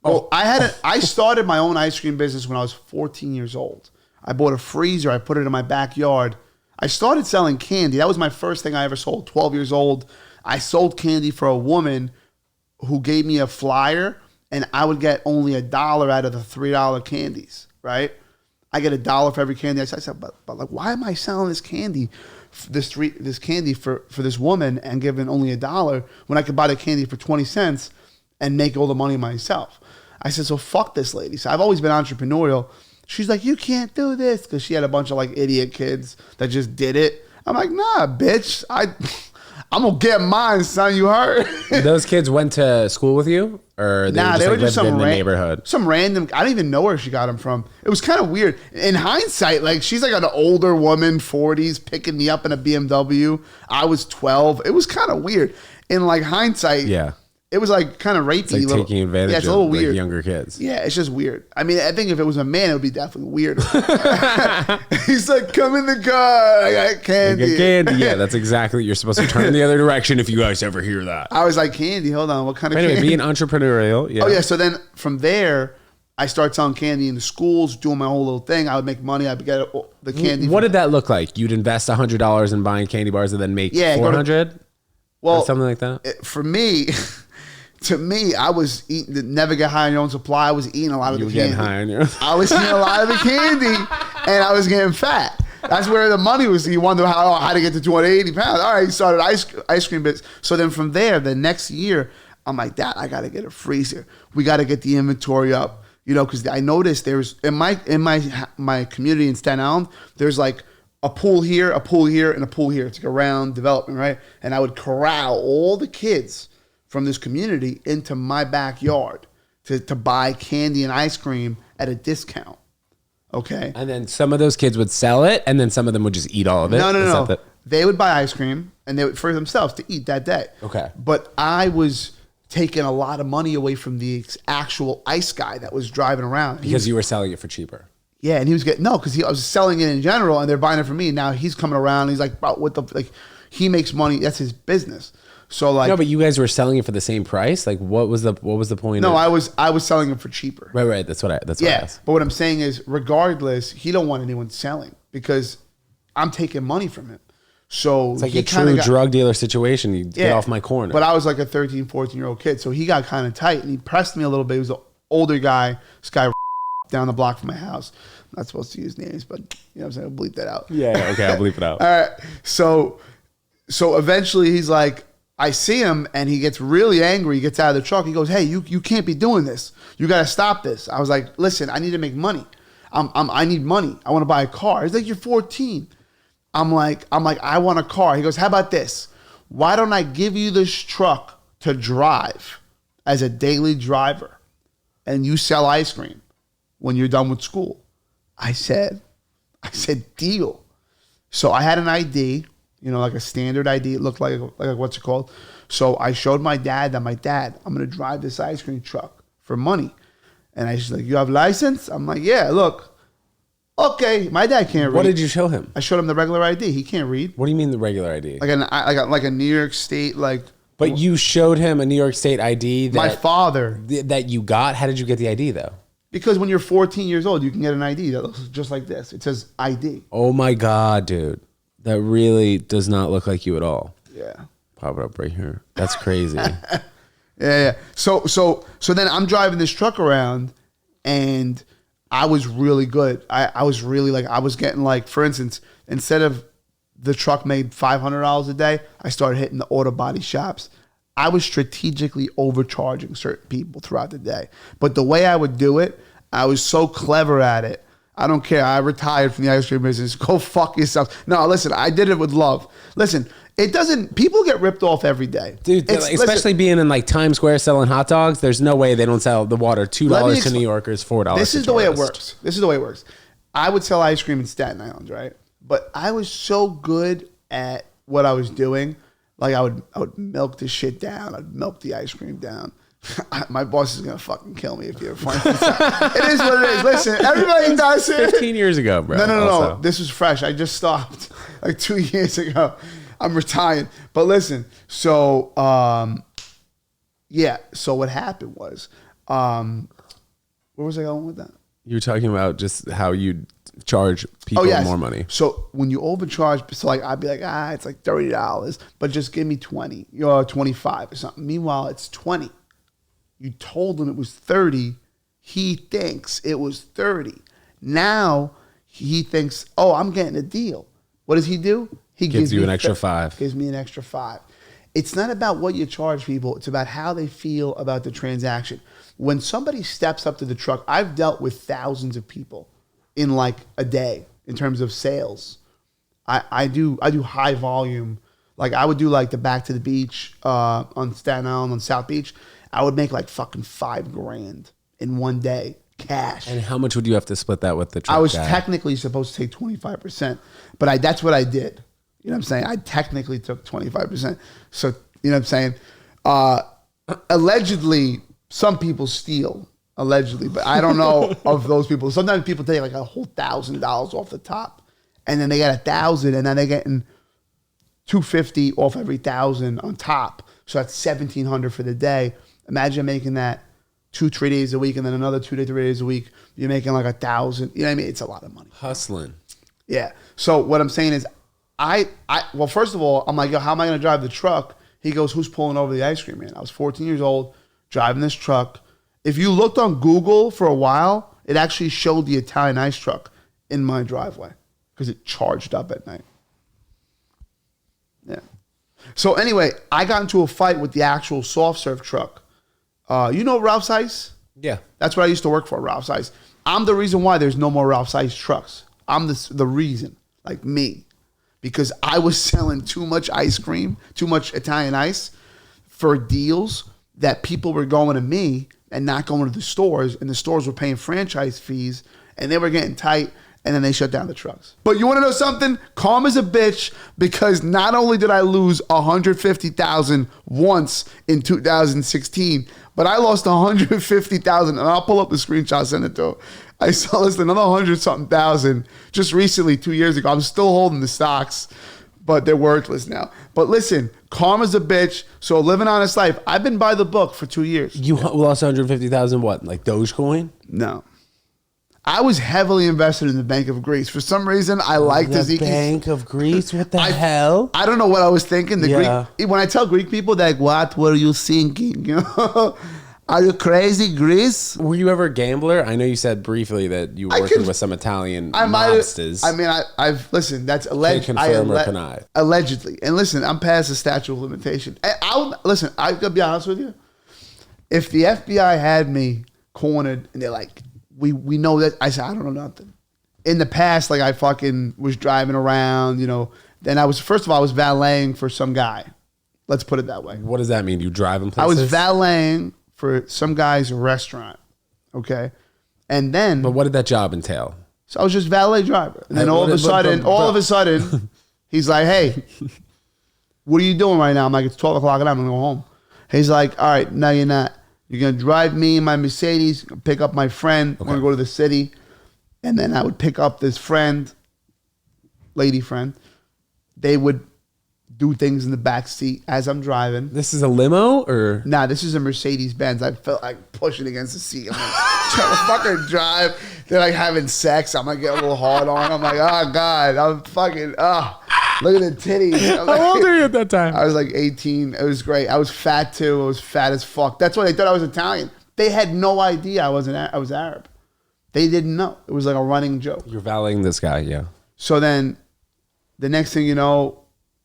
Speaker 2: Well, I started my own ice cream business when I was 14 years old. I bought a freezer. I put it in my backyard. I started selling candy. That was my first thing I ever sold, 12 years old. I sold candy for a woman who gave me a flyer, and I would get only $1 out of the $3 candies, right? I get $1 for every candy. I said, but like, why am I selling this candy? This candy for this woman and giving only $1 when I could buy the candy for 20 cents and make all the money myself. I said, so fuck this lady. So I've always been entrepreneurial. She's like, you can't do this because she had a bunch of like idiot kids that just did it. I'm like, nah, bitch. I'm gonna get mine, son. You heard?
Speaker 1: Those kids went to school with you, or they were just in the neighborhood?
Speaker 2: Some random. I don't even know where she got them from. It was kind of weird. In hindsight, like she's like an older woman, 40s, picking me up in a BMW. I was 12. It was kind of weird. In like hindsight,
Speaker 1: yeah,
Speaker 2: it was like kind of rapey.
Speaker 1: It's like taking advantage
Speaker 2: it's a little
Speaker 1: of
Speaker 2: weird.
Speaker 1: Like younger kids.
Speaker 2: Yeah, it's just weird. I mean, I think if it was a man, it would be definitely weirder. He's like, come in the car. I got candy.
Speaker 1: I got candy. Yeah, that's exactly. You're supposed to turn in the other direction if you guys ever hear that.
Speaker 2: I was like, candy? Hold on. What kind of
Speaker 1: anyway,
Speaker 2: candy?
Speaker 1: Being entrepreneurial. Yeah.
Speaker 2: Oh, yeah. So then from there, I started selling candy in the schools, doing my whole little thing. I would make money. I'd get the candy.
Speaker 1: What did that look like? You'd invest $100 in buying candy bars and then make $400? Well, or something like that?
Speaker 2: For me... To me, I was eating, never get high on your own supply. I was eating a lot of the candy.
Speaker 1: You were getting high on your own.
Speaker 2: I was eating a lot of the candy, and I was getting fat. That's where the money was. You wonder how to get to 280 pounds. All right, you started ice cream bits. So then from there, the next year, I'm like, Dad, I got to get a freezer. We got to get the inventory up. You know, because I noticed there's, in my community in Staten Island, there's like a pool here, and a pool here. It's like a round development, right? And I would corral all the kids from this community into my backyard to buy candy and ice cream at a discount. Okay.
Speaker 1: And then some of those kids would sell it, and then some of them would just eat all of it.
Speaker 2: No. They would buy ice cream and they would for themselves to eat that day.
Speaker 1: Okay.
Speaker 2: But I was taking a lot of money away from the actual ice guy that was driving around.
Speaker 1: Because you were selling it for cheaper.
Speaker 2: Yeah, and he was getting, because I was selling it in general and they're buying it from me. Now he's coming around and he's like, bro, he makes money. That's his business. So like,
Speaker 1: no, but you guys were selling it for the same price. Like, what was the point?
Speaker 2: No, I was selling it for cheaper.
Speaker 1: Right. That's what I asked.
Speaker 2: But what I'm saying is, regardless, he don't want anyone selling because I'm taking money from him. So
Speaker 1: it's like a true drug dealer situation. You get off my corner.
Speaker 2: But I was like a 13, 14-year-old kid. So he got kind of tight and he pressed me a little bit. He was an older guy. This guy down the block from my house. I'm not supposed to use names, but you know what I'm saying? I'll bleep that out.
Speaker 1: Yeah, okay, I'll bleep it out.
Speaker 2: All right. So eventually he's like, I see him and he gets really angry. He gets out of the truck. He goes, hey, you can't be doing this. You got to stop this. I was like, listen, I need to make money. I need money. I want to buy a car. He's like, you're 14. I'm like, I want a car. He goes, how about this? Why don't I give you this truck to drive as a daily driver and you sell ice cream when you're done with school? I said, deal. So I had an ID, you know, like a standard ID. It looked like what's it called? So I showed my dad that, I'm going to drive this ice cream truck for money. And I was like, you have license? I'm like, yeah, look. Okay, my dad can't read.
Speaker 1: What did you show him?
Speaker 2: I showed him the regular ID. He can't read.
Speaker 1: What do you mean the regular ID?
Speaker 2: Like a New York State, like.
Speaker 1: But you showed him a New York State ID that
Speaker 2: my father
Speaker 1: that you got. How did you get the ID though?
Speaker 2: Because when you're 14 years old, you can get an ID that looks just like this. It says ID.
Speaker 1: Oh my God, dude, that really does not look like you at all.
Speaker 2: Yeah.
Speaker 1: Pop it up right here. That's crazy.
Speaker 2: Yeah. So then I'm driving this truck around, and I was really good. I was really like, I was getting like, for instance, instead of the truck made $500 a day, I started hitting the auto body shops. I was strategically overcharging certain people throughout the day. But the way I would do it, I was so clever at it. I don't care. I retired from the ice cream business. Go fuck yourself. No, listen, I did it with love. Listen, it doesn't, people get ripped off every day.
Speaker 1: Dude, especially being in like Times Square selling hot dogs, there's no way they don't sell the water $2 to New Yorkers, $4
Speaker 2: This is
Speaker 1: to
Speaker 2: the way it
Speaker 1: tourists.
Speaker 2: works. This is the way it works. I would sell ice cream in Staten Island, right? But I was so good at what I was doing. Like I would milk this shit down. I'd milk the ice cream down. My boss is gonna fucking kill me if you ever find this out. It is what it is. Listen, everybody does it.
Speaker 1: 15 years ago, bro.
Speaker 2: No. This was fresh. I just stopped like 2 years ago. I'm retired. But listen, so yeah. So what happened was, where was I going with that?
Speaker 1: You were talking about just how you charge people more money.
Speaker 2: So when you overcharge, so like I'd be like, it's like $30, but just give me 20, 25 or something. Meanwhile, it's 20. You told him it was 30. He thinks it was 30. Now he thinks, oh, I'm getting a deal. What does he do? He
Speaker 1: gives you an extra 5.
Speaker 2: Gives me an extra 5. It's not about what you charge people. It's about how they feel about the transaction. When somebody steps up to the truck, I've dealt with thousands of people in like a day in terms of sales. I do high volume. Like I would do like the Back to the Beach on Staten Island on South Beach. I would make like fucking $5,000 in one day cash.
Speaker 1: And how much would you have to split that with the truck
Speaker 2: I was
Speaker 1: guy?
Speaker 2: technically supposed to take 25%, but that's what I did. You know what I'm saying? I technically took 25%. So, you know what I'm saying? Allegedly, some people steal. Allegedly, but I don't know of those people. Sometimes people take like a whole $1,000 off the top, and then they get $1,000, and then they're getting $250 off every $1,000 on top. So that's $1,700 for the day. Imagine making that 2-3 days a week, and then another 2 to 3 days a week. You're making like $1,000. You know what I mean? It's a lot of money.
Speaker 1: Hustling.
Speaker 2: Yeah. So what I'm saying is, well, first of all, I'm like, yo, how am I going to drive the truck? He goes, who's pulling over the ice cream man? I was 14 years old, driving this truck. If you looked on Google for a while, it actually showed the Italian ice truck in my driveway because it charged up at night. Yeah. So anyway, I got into a fight with the actual soft serve truck. You know Ralph's Ice?
Speaker 1: Yeah.
Speaker 2: That's what I used to work for, Ralph's Ice. I'm the reason why there's no more Ralph's Ice trucks. I'm the reason, like me. Because I was selling too much ice cream, too much Italian ice for deals that people were going to me and not going to the stores, and the stores were paying franchise fees, and they were getting tight, and then they shut down the trucks. But you want to know something? Karma's a bitch, because not only did I lose $150,000 once in 2016, but I lost $150,000, and I'll pull up the screenshot, send it to him. I saw this another 100-something thousand just recently, 2 years ago. I'm still holding the stocks, but they're worthless now. But listen, karma's a bitch. So living honest life. I've been by the book for 2 years.
Speaker 1: You lost 150,000 what? Like Dogecoin?
Speaker 2: No. I was heavily invested in the Bank of Greece. For some reason, I liked
Speaker 1: The
Speaker 2: Ezekiel's.
Speaker 1: Bank of Greece? What the hell?
Speaker 2: I don't know what I was thinking.
Speaker 1: Yeah.
Speaker 2: Greek, when I tell Greek people, they're like, what were you thinking? You know? Are you crazy, Greece?
Speaker 1: Were you ever a gambler? I know you said briefly that you were working with some Italian mobsters.
Speaker 2: I mean, I've listen. That's alleged.
Speaker 1: Confirm or deny?
Speaker 2: Allegedly. And listen, I'm past the statute of limitation. And listen. I gotta be honest with you. If the FBI had me cornered and they're like, we know that, I said I don't know nothing. In the past, like I fucking was driving around, you know. Then I was first of all I was valeting for some guy. Let's put it that way.
Speaker 1: What does that mean? You driving places?
Speaker 2: I was valeting for some guy's restaurant, okay? And then...
Speaker 1: But what did that job entail?
Speaker 2: So I was just valet driver. And then all of a sudden, he's like, hey, what are you doing right now? I'm like, it's 12 o'clock and I'm going to go home. He's like, all right, no, you're not. You're going to drive me in my Mercedes, pick up my friend. Okay. We're going to go to the city. And then I would pick up this friend, lady friend. They would do things in the back seat as I'm driving.
Speaker 1: This is a limo or?
Speaker 2: Nah, this is a Mercedes Benz. I felt like pushing against the seat. I'm like, trying to fucking drive. They're like having sex. I'm like, get a little hard on. I'm like, oh God, I'm fucking, look at the titties.
Speaker 1: How old are you at that time?
Speaker 2: I was like 18. It was great. I was fat too. I was fat as fuck. That's why they thought I was Italian. They had no idea I was Arab. They didn't know. It was like a running joke.
Speaker 1: You're valeting this guy, yeah.
Speaker 2: So then the next thing you know,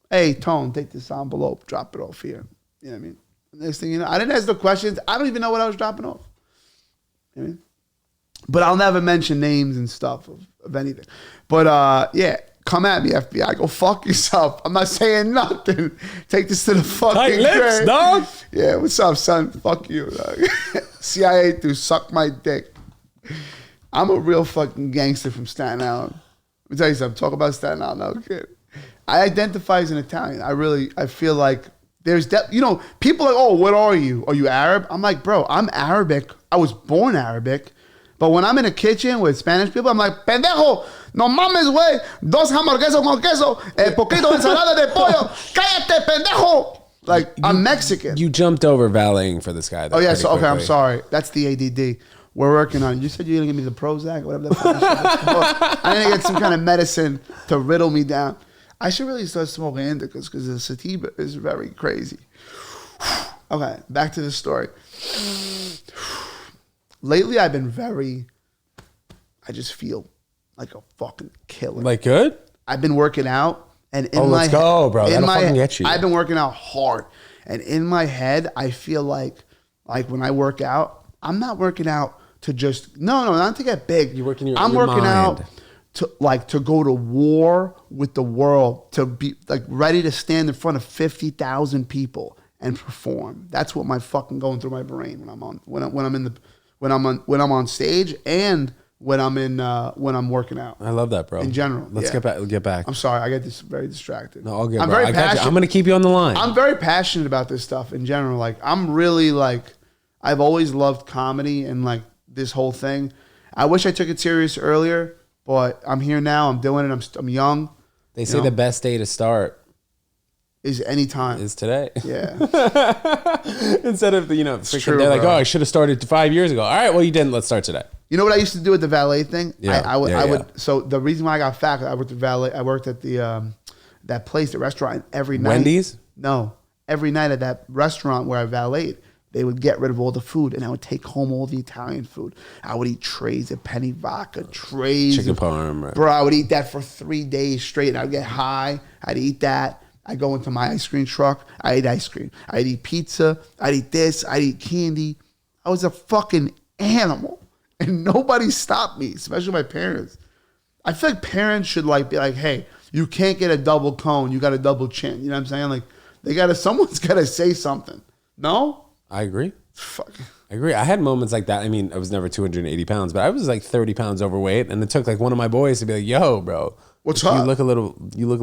Speaker 2: hey, Tone, take this envelope, drop it off here. You know what I mean? Next thing you know, I didn't ask the questions. I don't even know what I was dropping off. You know what I mean? But I'll never mention names and stuff of anything. But yeah, come at me, FBI. Go fuck yourself. I'm not saying nothing. Take this to the fucking
Speaker 1: tight lips,
Speaker 2: grave.
Speaker 1: dog.
Speaker 2: Yeah, what's up, son? Fuck you, dog. CIA to suck my dick. I'm a real fucking gangster from Staten Island. Let me tell you something. Talk about Staten Island. No kid. I identify as an Italian. I feel like there's people are like, oh, what are you? Are you Arab? I'm like, bro, I'm Arabic. I was born Arabic. But when I'm in a kitchen with Spanish people, I'm like, pendejo, no mames, güey, dos hamburguesas con queso, poquito ensalada de pollo, cállate, pendejo. Like, I'm Mexican.
Speaker 1: You jumped over valeting for this guy.
Speaker 2: Oh, yeah, so, okay, I'm sorry. That's the ADD. We're working on it. You said you were going to give me the Prozac, whatever the fuck. I need to get some kind of medicine to riddle me down. I should really start smoking indicas because the sativa is very crazy. Okay, back to the story. Lately, I've been I just feel like a fucking killer.
Speaker 1: Like good?
Speaker 2: I've been working out. And
Speaker 1: let's go, bro. That'll fucking get you.
Speaker 2: I've been working out hard. And in my head, I feel like when I work out, I'm not working out to just, not to get big.
Speaker 1: You're working your
Speaker 2: I'm working
Speaker 1: mind.
Speaker 2: out to go to war with the world, to be like ready to stand in front of 50,000 people and perform. That's what my fucking going through my brain when I'm on stage and when I'm working out.
Speaker 1: I love that, bro.
Speaker 2: In general.
Speaker 1: Let's get back.
Speaker 2: I'm sorry, I get very distracted.
Speaker 1: No, all good,
Speaker 2: I'm
Speaker 1: bro.
Speaker 2: very passionate.
Speaker 1: I'm going to keep you on the line.
Speaker 2: I'm very passionate about this stuff in general. Like, I'm really like, I've always loved comedy and like this whole thing. I wish I took it serious earlier, but I'm here now. I'm doing it. I'm young.
Speaker 1: They say the best day to start
Speaker 2: is anytime.
Speaker 1: Is today.
Speaker 2: Yeah.
Speaker 1: Instead of they're like, oh, I should have started 5 years ago. All right, well you didn't. Let's start today. You
Speaker 2: know what I used to do with the valet thing?
Speaker 1: Yeah.
Speaker 2: I would. So the reason why I got fat, I worked at valet. I worked at the that place, the restaurant, every night.
Speaker 1: Wendy's?
Speaker 2: No, every night at that restaurant where I valeted, they would get rid of all the food, and I would take home all the Italian food. I would eat trays of penny vodka, trays
Speaker 1: chicken
Speaker 2: of
Speaker 1: parm, right.
Speaker 2: Bro, I would eat that for 3 days straight. And I'd get high. I'd eat that. I'd go into my ice cream truck. I'd eat ice cream. I'd eat pizza. I'd eat this. I'd eat candy. I was a fucking animal. And nobody stopped me, especially my parents. I feel like parents should be like, hey, you can't get a double cone. You got a double chin. You know what I'm saying? Like, someone's got to say something. No?
Speaker 1: I agree.
Speaker 2: Fuck.
Speaker 1: I agree. I had moments like that. I mean, I was never 280 pounds, but I was like 30 pounds overweight. And it took like one of my boys to be like, yo, bro.
Speaker 2: What's up?
Speaker 1: You look a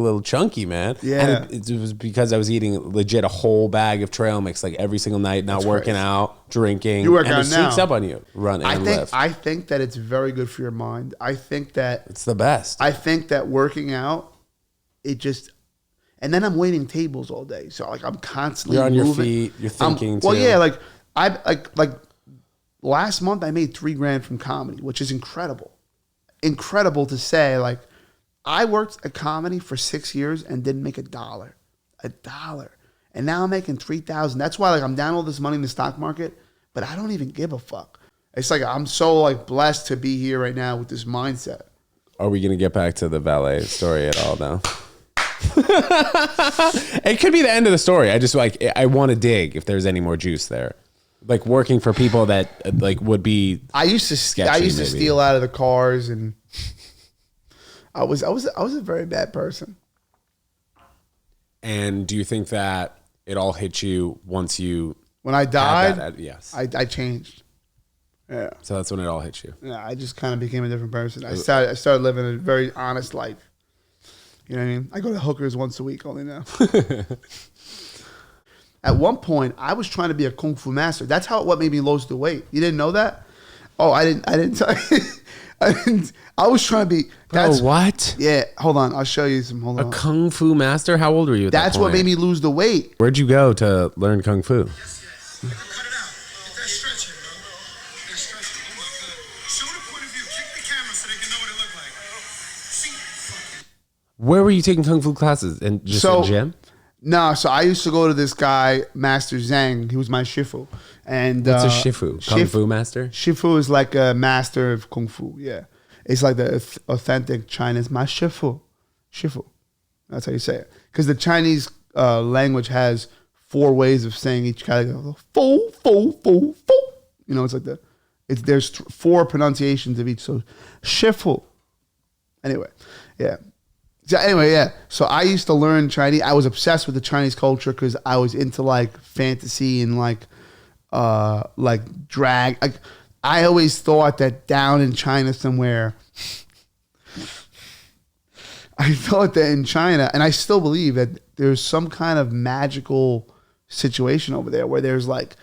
Speaker 1: little chunky, man.
Speaker 2: Yeah.
Speaker 1: And it was because I was eating legit a whole bag of trail mix like every single night, not working out, drinking.
Speaker 2: You work
Speaker 1: and
Speaker 2: out
Speaker 1: it
Speaker 2: now.
Speaker 1: sneaks up on you. Run and lift.
Speaker 2: I think that it's very good for your mind. I think that
Speaker 1: it's the best.
Speaker 2: I think that working out, and then I'm waiting tables all day. So like I'm constantly
Speaker 1: You're on
Speaker 2: moving.
Speaker 1: your feet. You're thinking too.
Speaker 2: Well, yeah, like last month I made $3,000 from comedy, which is incredible. incredible to say, like, I worked at comedy for 6 years and didn't make $1. $1. And now I'm making $3,000. That's why, like, I'm down all this money in the stock market, but I don't even give a fuck. It's like I'm so like blessed to be here right now with this mindset.
Speaker 1: Are we gonna get back to the valet story at all now? It could be the end of the story. I just like I want to dig if there's any more juice there. Like working for people that like would be.
Speaker 2: I used to steal out of the cars, and I was a very bad person.
Speaker 1: And do you think that it all hit you once you
Speaker 2: when I died?
Speaker 1: Yes,
Speaker 2: I changed. Yeah.
Speaker 1: So that's when it all hit you.
Speaker 2: Yeah, I just kind of became a different person. I started living a very honest life. You know what I mean? I go to hookers once a week only now. At one point, I was trying to be a kung fu master. That's what made me lose the weight. You didn't know that? Oh, I didn't tell you. I was trying to be.
Speaker 1: Bro, what?
Speaker 2: Yeah, hold on. I'll show you some. Hold on.
Speaker 1: A kung fu master? How old were you at that
Speaker 2: That's
Speaker 1: point?
Speaker 2: what made me lose the weight.
Speaker 1: Where'd you go to learn kung fu?
Speaker 3: Cut it out. Get that stretching, bro. That stretching. Oh my God. Show the point of view. Kick the camera so they can know what it looked like. See?
Speaker 1: Where were you taking kung fu classes? In just a gym?
Speaker 2: No, so I used to go to this guy, Master Zhang. He was my shifu. And
Speaker 1: what's a shifu? Kung fu master?
Speaker 2: Shifu is like a master of kung fu. Yeah, it's like the authentic Chinese. My shifu, shifu. That's how you say it. Because the Chinese language has 4 ways of saying each category. Fo, fo, fo, fo. You know, it's like there's 4 pronunciations of each. So shifu. Anyway, yeah. So I used to learn Chinese. I was obsessed with the Chinese culture because I was into like fantasy and like drag. Like I always thought that down in China somewhere, I thought that in China, and I still believe that there's some kind of magical situation over there where there's like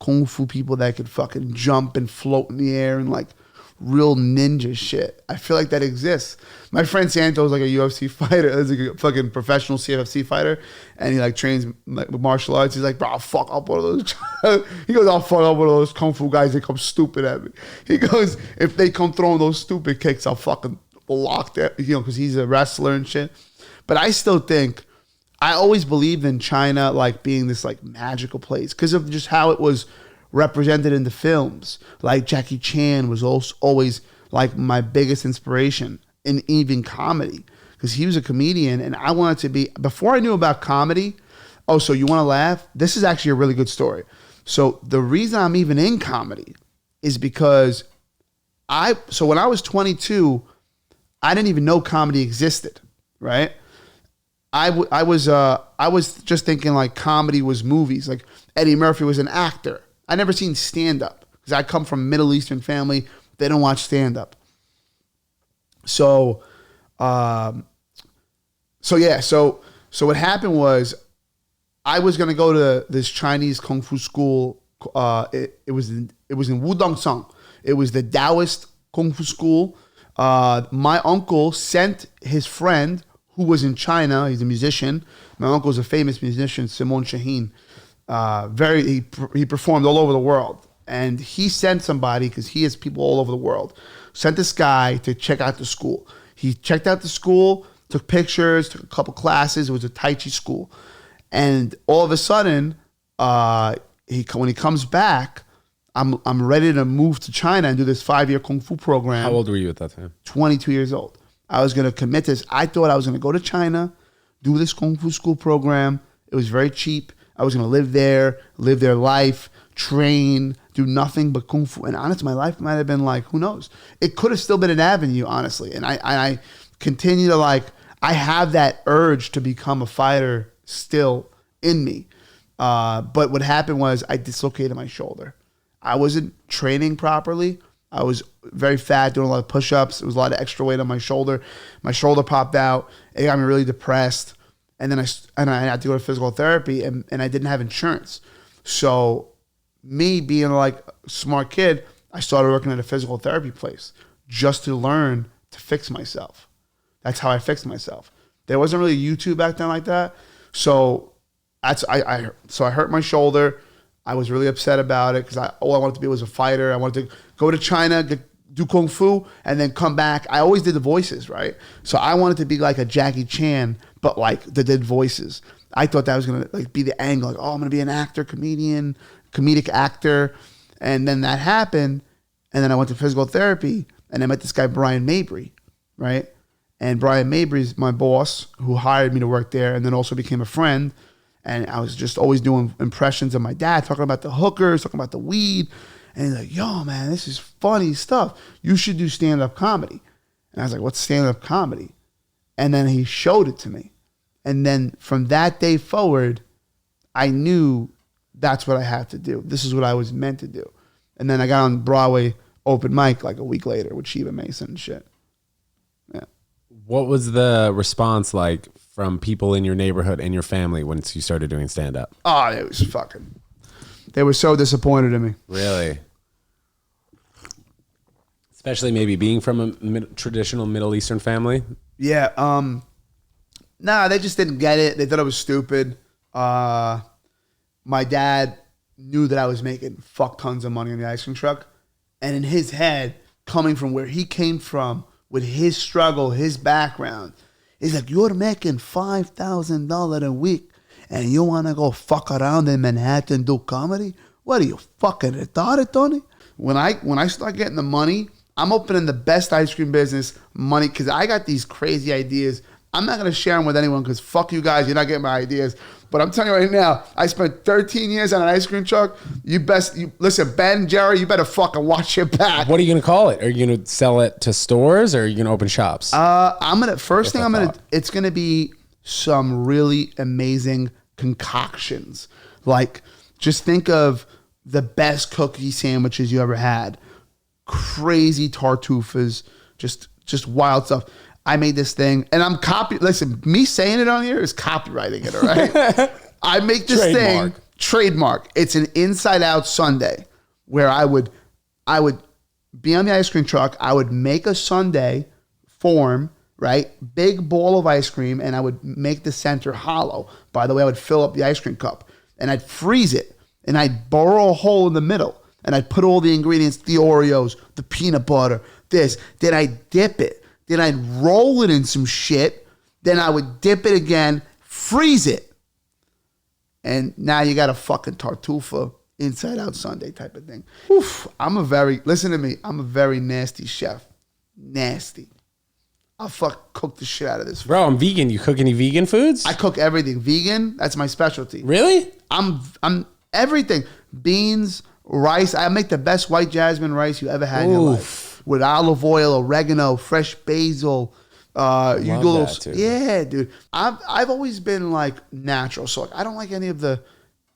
Speaker 2: kung fu people that could fucking jump and float in the air and like real ninja shit. I feel like that exists. My friend Santo is like a UFC fighter. He's like a fucking professional CFC fighter, and he like trains like martial arts. He's like, bro, I'll fuck up one of those. He goes, I'll fuck up one of those kung fu guys that come stupid at me. He goes, if they come throwing those stupid kicks, I'll fucking lock that. You know, because he's a wrestler and shit. But I still think I always believed in China like being this like magical place because of just how it was represented in the films. Like Jackie Chan was also always like my biggest inspiration in even comedy because he was a comedian and I wanted to be, before I knew about comedy. Oh, so you want to laugh? This is actually a really good story. So the reason I'm even in comedy is because so when I was 22, I didn't even know comedy existed, right? I was just thinking like comedy was movies. Like Eddie Murphy was an actor. I never seen stand-up because I come from a Middle Eastern family. They don't watch stand-up. So what happened was I was going to go to this Chinese Kung Fu school. It was in Wudong-song. It was the Taoist Kung Fu school. My uncle sent his friend who was in China. He's a musician. My uncle is a famous musician, Simon Shaheen. He performed all over the world, and he sent somebody because he has people all over the world. Sent this guy to check out the school. He checked out the school, took pictures, took a couple classes. It was a Tai Chi school, and all of a sudden, when he comes back, I'm ready to move to China and do this 5-year Kung Fu program.
Speaker 1: How old were you at that time?
Speaker 2: 22 years old. I was going to commit to this. I thought I was going to go to China, do this Kung Fu school program. It was very cheap. I was going to live their life, train, do nothing but Kung Fu. And honestly, my life might have been like, who knows? It could have still been an avenue, honestly. And I continue to like, I have that urge to become a fighter still in me. But what happened was I dislocated my shoulder. I wasn't training properly. I was very fat, doing a lot of push-ups. There was a lot of extra weight on my shoulder. My shoulder popped out. It got me really depressed. And then I had to go to physical therapy, and I didn't have insurance. So me being like a smart kid, I started working at a physical therapy place just to learn to fix myself. That's how I fixed myself. There wasn't really YouTube back then like that. So I hurt my shoulder. I was really upset about it because all I wanted to be was a fighter. I wanted to go to China, do kung fu and then come back. I always did the voices, right? So I wanted to be like a Jackie Chan, but like that did voices. I thought that was gonna like be the angle, like, oh, I'm gonna be an actor, comedic actor. And then that happened, and then I went to physical therapy, and I met this guy Brian Mabry, right? And Brian Mabry's my boss who hired me to work there, and then also became a friend. And I was just always doing impressions of my dad, talking about the hookers, talking about the weed. And he's like, yo, man, this is funny stuff. You should do stand-up comedy. And I was like, what's stand-up comedy? And then he showed it to me. And then from that day forward, I knew that's what I had to do. This is what I was meant to do. And then I got on Broadway open mic like a week later with Shiva Mason and shit. Yeah.
Speaker 1: What was the response like from people in your neighborhood and your family once you started doing stand-up?
Speaker 2: Oh, it was fucking... They were so disappointed in me.
Speaker 1: Really? Especially maybe being from a traditional Middle Eastern family?
Speaker 2: Yeah. Nah, they just didn't get it. They thought I was stupid. My dad knew that I was making fuck tons of money on the ice cream truck. And in his head, coming from where he came from, with his struggle, his background, he's like, you're making $5,000 a week and you want to go fuck around in Manhattan do comedy? What are you, fucking retarded, Tony? When I start getting the money, I'm opening the best ice cream business money because I got these crazy ideas. I'm not going to share them with anyone because fuck you guys, you're not getting my ideas. But I'm telling you right now, I spent 13 years on an ice cream truck. Listen, Ben, Jerry, you better fucking watch your back.
Speaker 1: What are you going to call it? Are you going to sell it to stores or are you going to open shops?
Speaker 2: It's going to be some really amazing concoctions. Like, just think of the best cookie sandwiches you ever had. Crazy tartufas, just wild stuff. I made this thing, and I'm listen, me saying it on here is copywriting it, all right? I make this trademark. It's an inside out sundae where I would be on the ice cream truck. I would make a sundae form, right? Big ball of ice cream, and I would make the center hollow. By the way, I would fill up the ice cream cup, and I'd freeze it, and I'd burrow a hole in the middle, and I'd put all the ingredients, the Oreos, the peanut butter, this. Then I'd dip it. Then I'd roll it in some shit. Then I would dip it again, freeze it. And now you got a fucking tartufa inside out sundae type of thing. Oof, listen to me, I'm a very nasty chef. Nasty. I'll cook the shit out of this.
Speaker 1: Bro, I'm vegan. You cook any vegan foods?
Speaker 2: I cook everything. Vegan, that's my specialty.
Speaker 1: Really?
Speaker 2: I'm everything. Beans, rice. I make the best white jasmine rice you ever had in your life. With olive oil, oregano, fresh basil. Yeah, dude. I've always been like natural, so like, I don't like any of the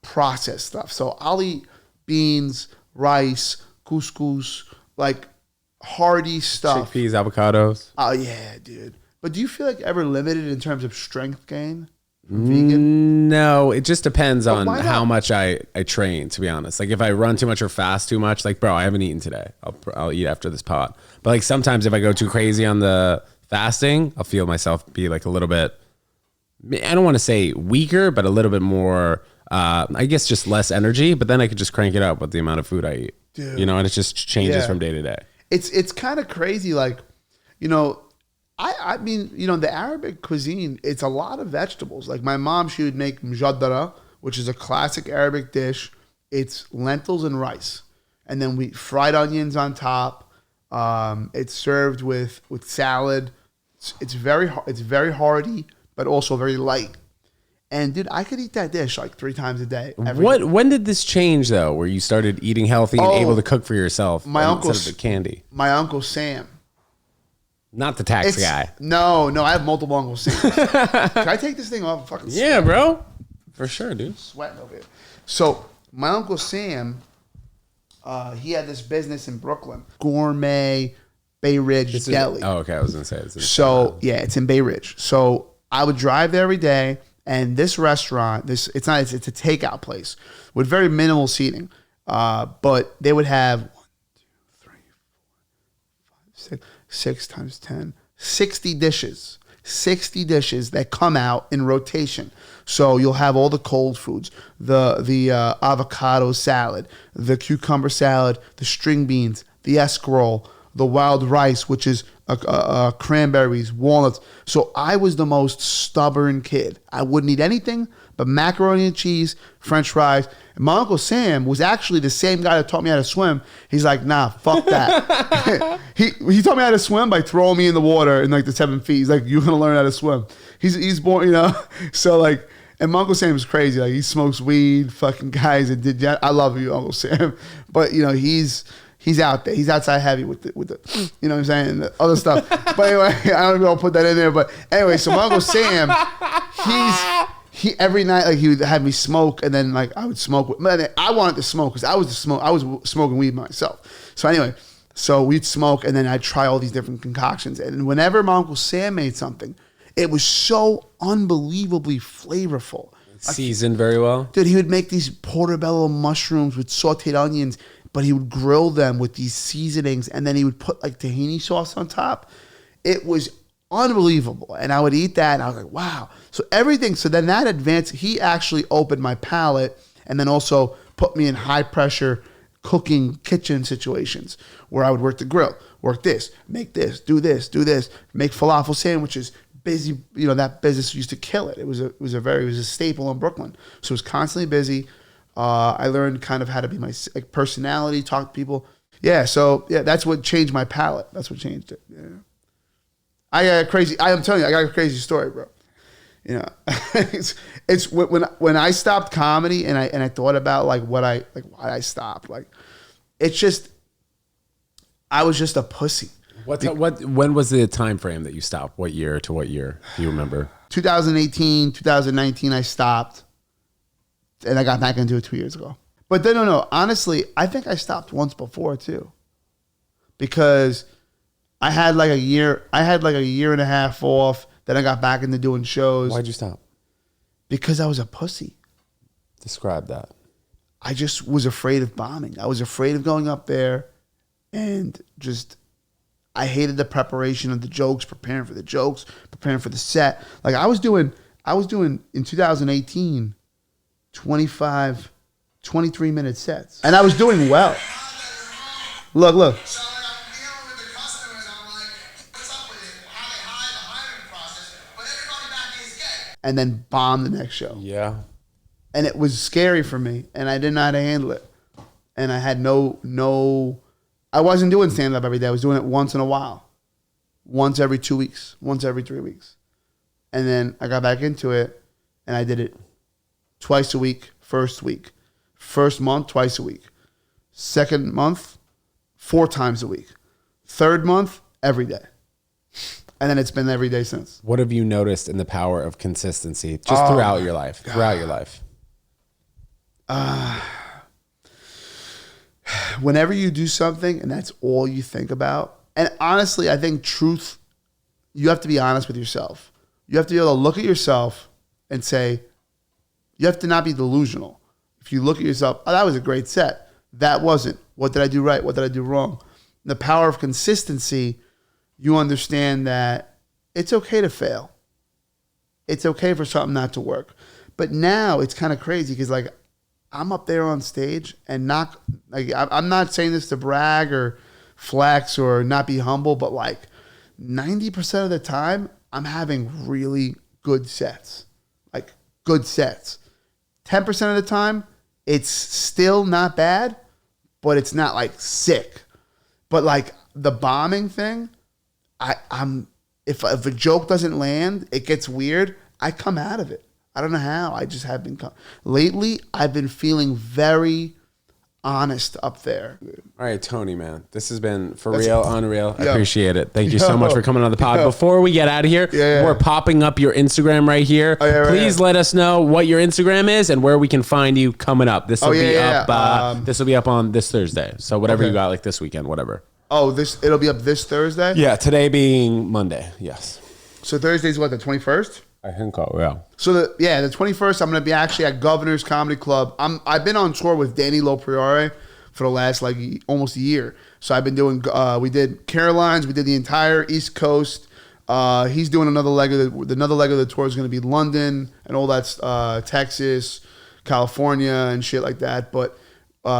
Speaker 2: processed stuff. So I'll eat beans, rice, couscous, like hearty stuff.
Speaker 1: Chickpeas, avocados.
Speaker 2: Oh yeah, dude. But do you feel like ever limited in terms of strength gain? Vegan?
Speaker 1: No, it just depends on how much I train, to be honest. Like if I run too much or fast too much, like bro, I haven't eaten today. I'll eat after this pod. But like sometimes if I go too crazy on the fasting, I'll feel myself be like a little bit, I don't want to say weaker, but a little bit more, I guess just less energy, but then I could just crank it up with the amount of food I eat. Dude. You know, and it just changes from day to day.
Speaker 2: It's kind of crazy. Like, you know, I mean, you know, the Arabic cuisine, it's a lot of vegetables. Like my mom, she would make mjaddara, which is a classic Arabic dish. It's lentils and rice. And then we fried onions on top. It's served with salad. It's very hearty, but also very light. And dude, I could eat that dish like 3 times a day.
Speaker 1: When did this change though, where you started eating healthy and able to cook for yourself instead of the candy?
Speaker 2: My Uncle Sam.
Speaker 1: Not the tax guy.
Speaker 2: No, I have multiple Uncle Sams. Can I take this thing off? Fucking
Speaker 1: yeah, bro. For sure, dude.
Speaker 2: Sweating over here. So my Uncle Sam, he had this business in Brooklyn, Gourmet Bay Ridge Deli.
Speaker 1: Okay, I was gonna say it's
Speaker 2: it's in Bay Ridge. So I would drive there every day, and this restaurant, it's a takeout place with very minimal seating, but they would have 1, 2, 3, 4, 5, 6. 6 times 10, 60 dishes. 60 dishes that come out in rotation. So you'll have all the cold foods, the avocado salad, the cucumber salad, the string beans, the escarole, the wild rice, which is cranberries, walnuts. So I was the most stubborn kid. I wouldn't eat anything but macaroni and cheese, French fries. And my Uncle Sam was actually the same guy that taught me how to swim. He's like, nah, fuck that. he taught me how to swim by throwing me in the water in like the 7 feet. He's like, you're gonna learn how to swim. He's born, you know. So like, and my Uncle Sam is crazy. Like he smokes weed, fucking guys. I love you, Uncle Sam. But you know, he's out there. He's outside heavy with the you know what I'm saying, the other stuff. But anyway, I don't even want to put that in there. But anyway, so my Uncle Sam, he every night like he would have me smoke, and then like I would smoke. I wanted to smoke because I was smoking weed myself. So anyway, so we'd smoke, and then I'd try all these different concoctions. And whenever my Uncle Sam made something, it was so unbelievably flavorful.
Speaker 1: Seasoned very well.
Speaker 2: Dude, he would make these portobello mushrooms with sauteed onions, but he would grill them with these seasonings, and then he would put like tahini sauce on top. It was unbelievable. And I would eat that, and I was like, wow. So everything, so then that advanced, he actually opened my palate and then also put me in high pressure cooking kitchen situations where I would work the grill, work this, make this, do this, make falafel sandwiches. Busy, you know, that business used to kill it. It was a staple in Brooklyn. So it was constantly busy. I learned kind of how to be my personality, talk to people. Yeah, so yeah, that's what changed my palate. That's what changed it. Yeah. I'm telling you, I got a crazy story, bro. You know, it's when I stopped comedy and I thought about why I stopped. Like, it's just, I was just a pussy.
Speaker 1: When was the time frame that you stopped? What year to what year? Do you remember?
Speaker 2: 2018, 2019, I stopped. And I got back into it 2 years ago. But then, no. Honestly, I think I stopped once before too. Because I had like a year and a half off. Then I got back into doing shows.
Speaker 1: Why'd you stop?
Speaker 2: Because I was a pussy.
Speaker 1: Describe that.
Speaker 2: I just was afraid of bombing. I was afraid of going up there and just, I hated the preparation of the jokes, preparing for the set. Like I was doing in 2018, 25, 23-minute sets. And I was doing well. Look.
Speaker 3: So when I'm dealing with the customers, I'm like, what's up with it? How they hide the hiring process, but everybody back is gay.
Speaker 2: And then bomb the next show.
Speaker 1: Yeah.
Speaker 2: And it was scary for me, and I didn't know how to handle it. And I had I wasn't doing stand-up every day. I was doing it once in a while. Once every 2 weeks, once every 3 weeks. And then I got back into it, and I did it twice a week, first week. First month, twice a week. Second month, 4 times a week. Third month, every day. And then it's been every day since.
Speaker 1: What have you noticed in the power of consistency just throughout your life?
Speaker 2: Whenever you do something and that's all you think about, and honestly, I think truth, you have to be honest with yourself. You have to be able to look at yourself and say, you have to not be delusional. If you look at yourself, oh, that was a great set. That wasn't. What did I do right? What did I do wrong? The power of consistency, you understand that it's okay to fail. It's okay for something not to work. But now it's kind of crazy because like I'm up there on stage and not like I'm not saying this to brag or flex or not be humble, but like 90% of the time I'm having really good sets. Like good sets. 10% of the time it's still not bad, but it's not like sick. But like the bombing thing, I'm if a joke doesn't land, it gets weird, I come out of it. I don't know how. I just have been. Lately, I've been feeling very honest up there.
Speaker 1: All right, Tony, man. This has been real, unreal. I
Speaker 2: Yo.
Speaker 1: appreciate it. Thank you so much for coming on the pod. Before we get out of here, we're popping up your Instagram right here.
Speaker 2: Oh, yeah, right
Speaker 1: Please let us know what your Instagram is and where we can find you coming up. This will be up. This will be up on this Thursday. So whatever you got, like this weekend, whatever.
Speaker 2: Oh, it'll be up this Thursday?
Speaker 1: Yeah, today being Monday. Yes.
Speaker 2: So Thursday's what, the 21st?
Speaker 1: I think so, yeah.
Speaker 2: So the 21st, I'm going to be actually at Governor's Comedy Club. I've been on tour with Danny Lopriore for the last like almost a year. So I've been doing. We did Carolines. We did the entire East Coast. He's doing another leg of the tour is going to be London and all that, Texas, California, and shit like that. But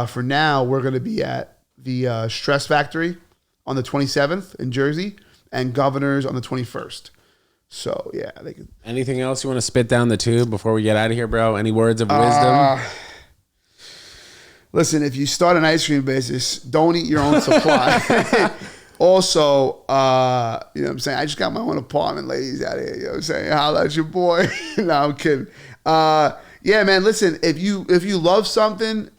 Speaker 2: for now, we're going to be at the Stress Factory on the 27th in Jersey, and Governors on the 21st. So yeah, they could.
Speaker 1: Anything else you want to spit down the tube before we get out of here, bro? Any words of wisdom?
Speaker 2: Listen, if you start an ice cream business, don't eat your own supply. Also, you know what I'm saying? I just got my own apartment, ladies out here. You know what I'm saying? Holla at your boy. No, I'm kidding. Yeah, man, listen, if you love something,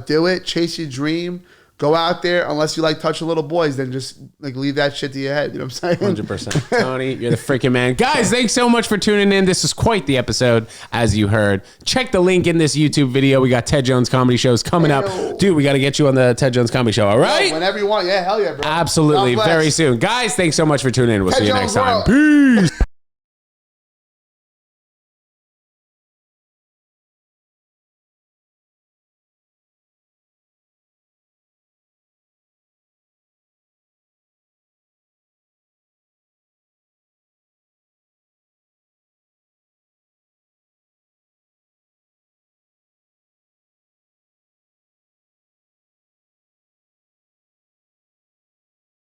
Speaker 2: do it. Chase your dream. Go out there. Unless you like touching little boys, then just like leave that shit to your head. You know what I'm saying?
Speaker 1: 100%. Tony, you're the freaking man. Guys, thanks so much for tuning in. This is quite the episode, as you heard. Check the link in this YouTube video. We got Ted Jones comedy shows coming up. Dude, we got to get you on the Ted Jones comedy show, all right?
Speaker 2: Whenever you want. Yeah, hell yeah, bro.
Speaker 1: Absolutely. Very soon. Guys, thanks so much for tuning in. We'll see you next time.
Speaker 2: World.
Speaker 1: Peace.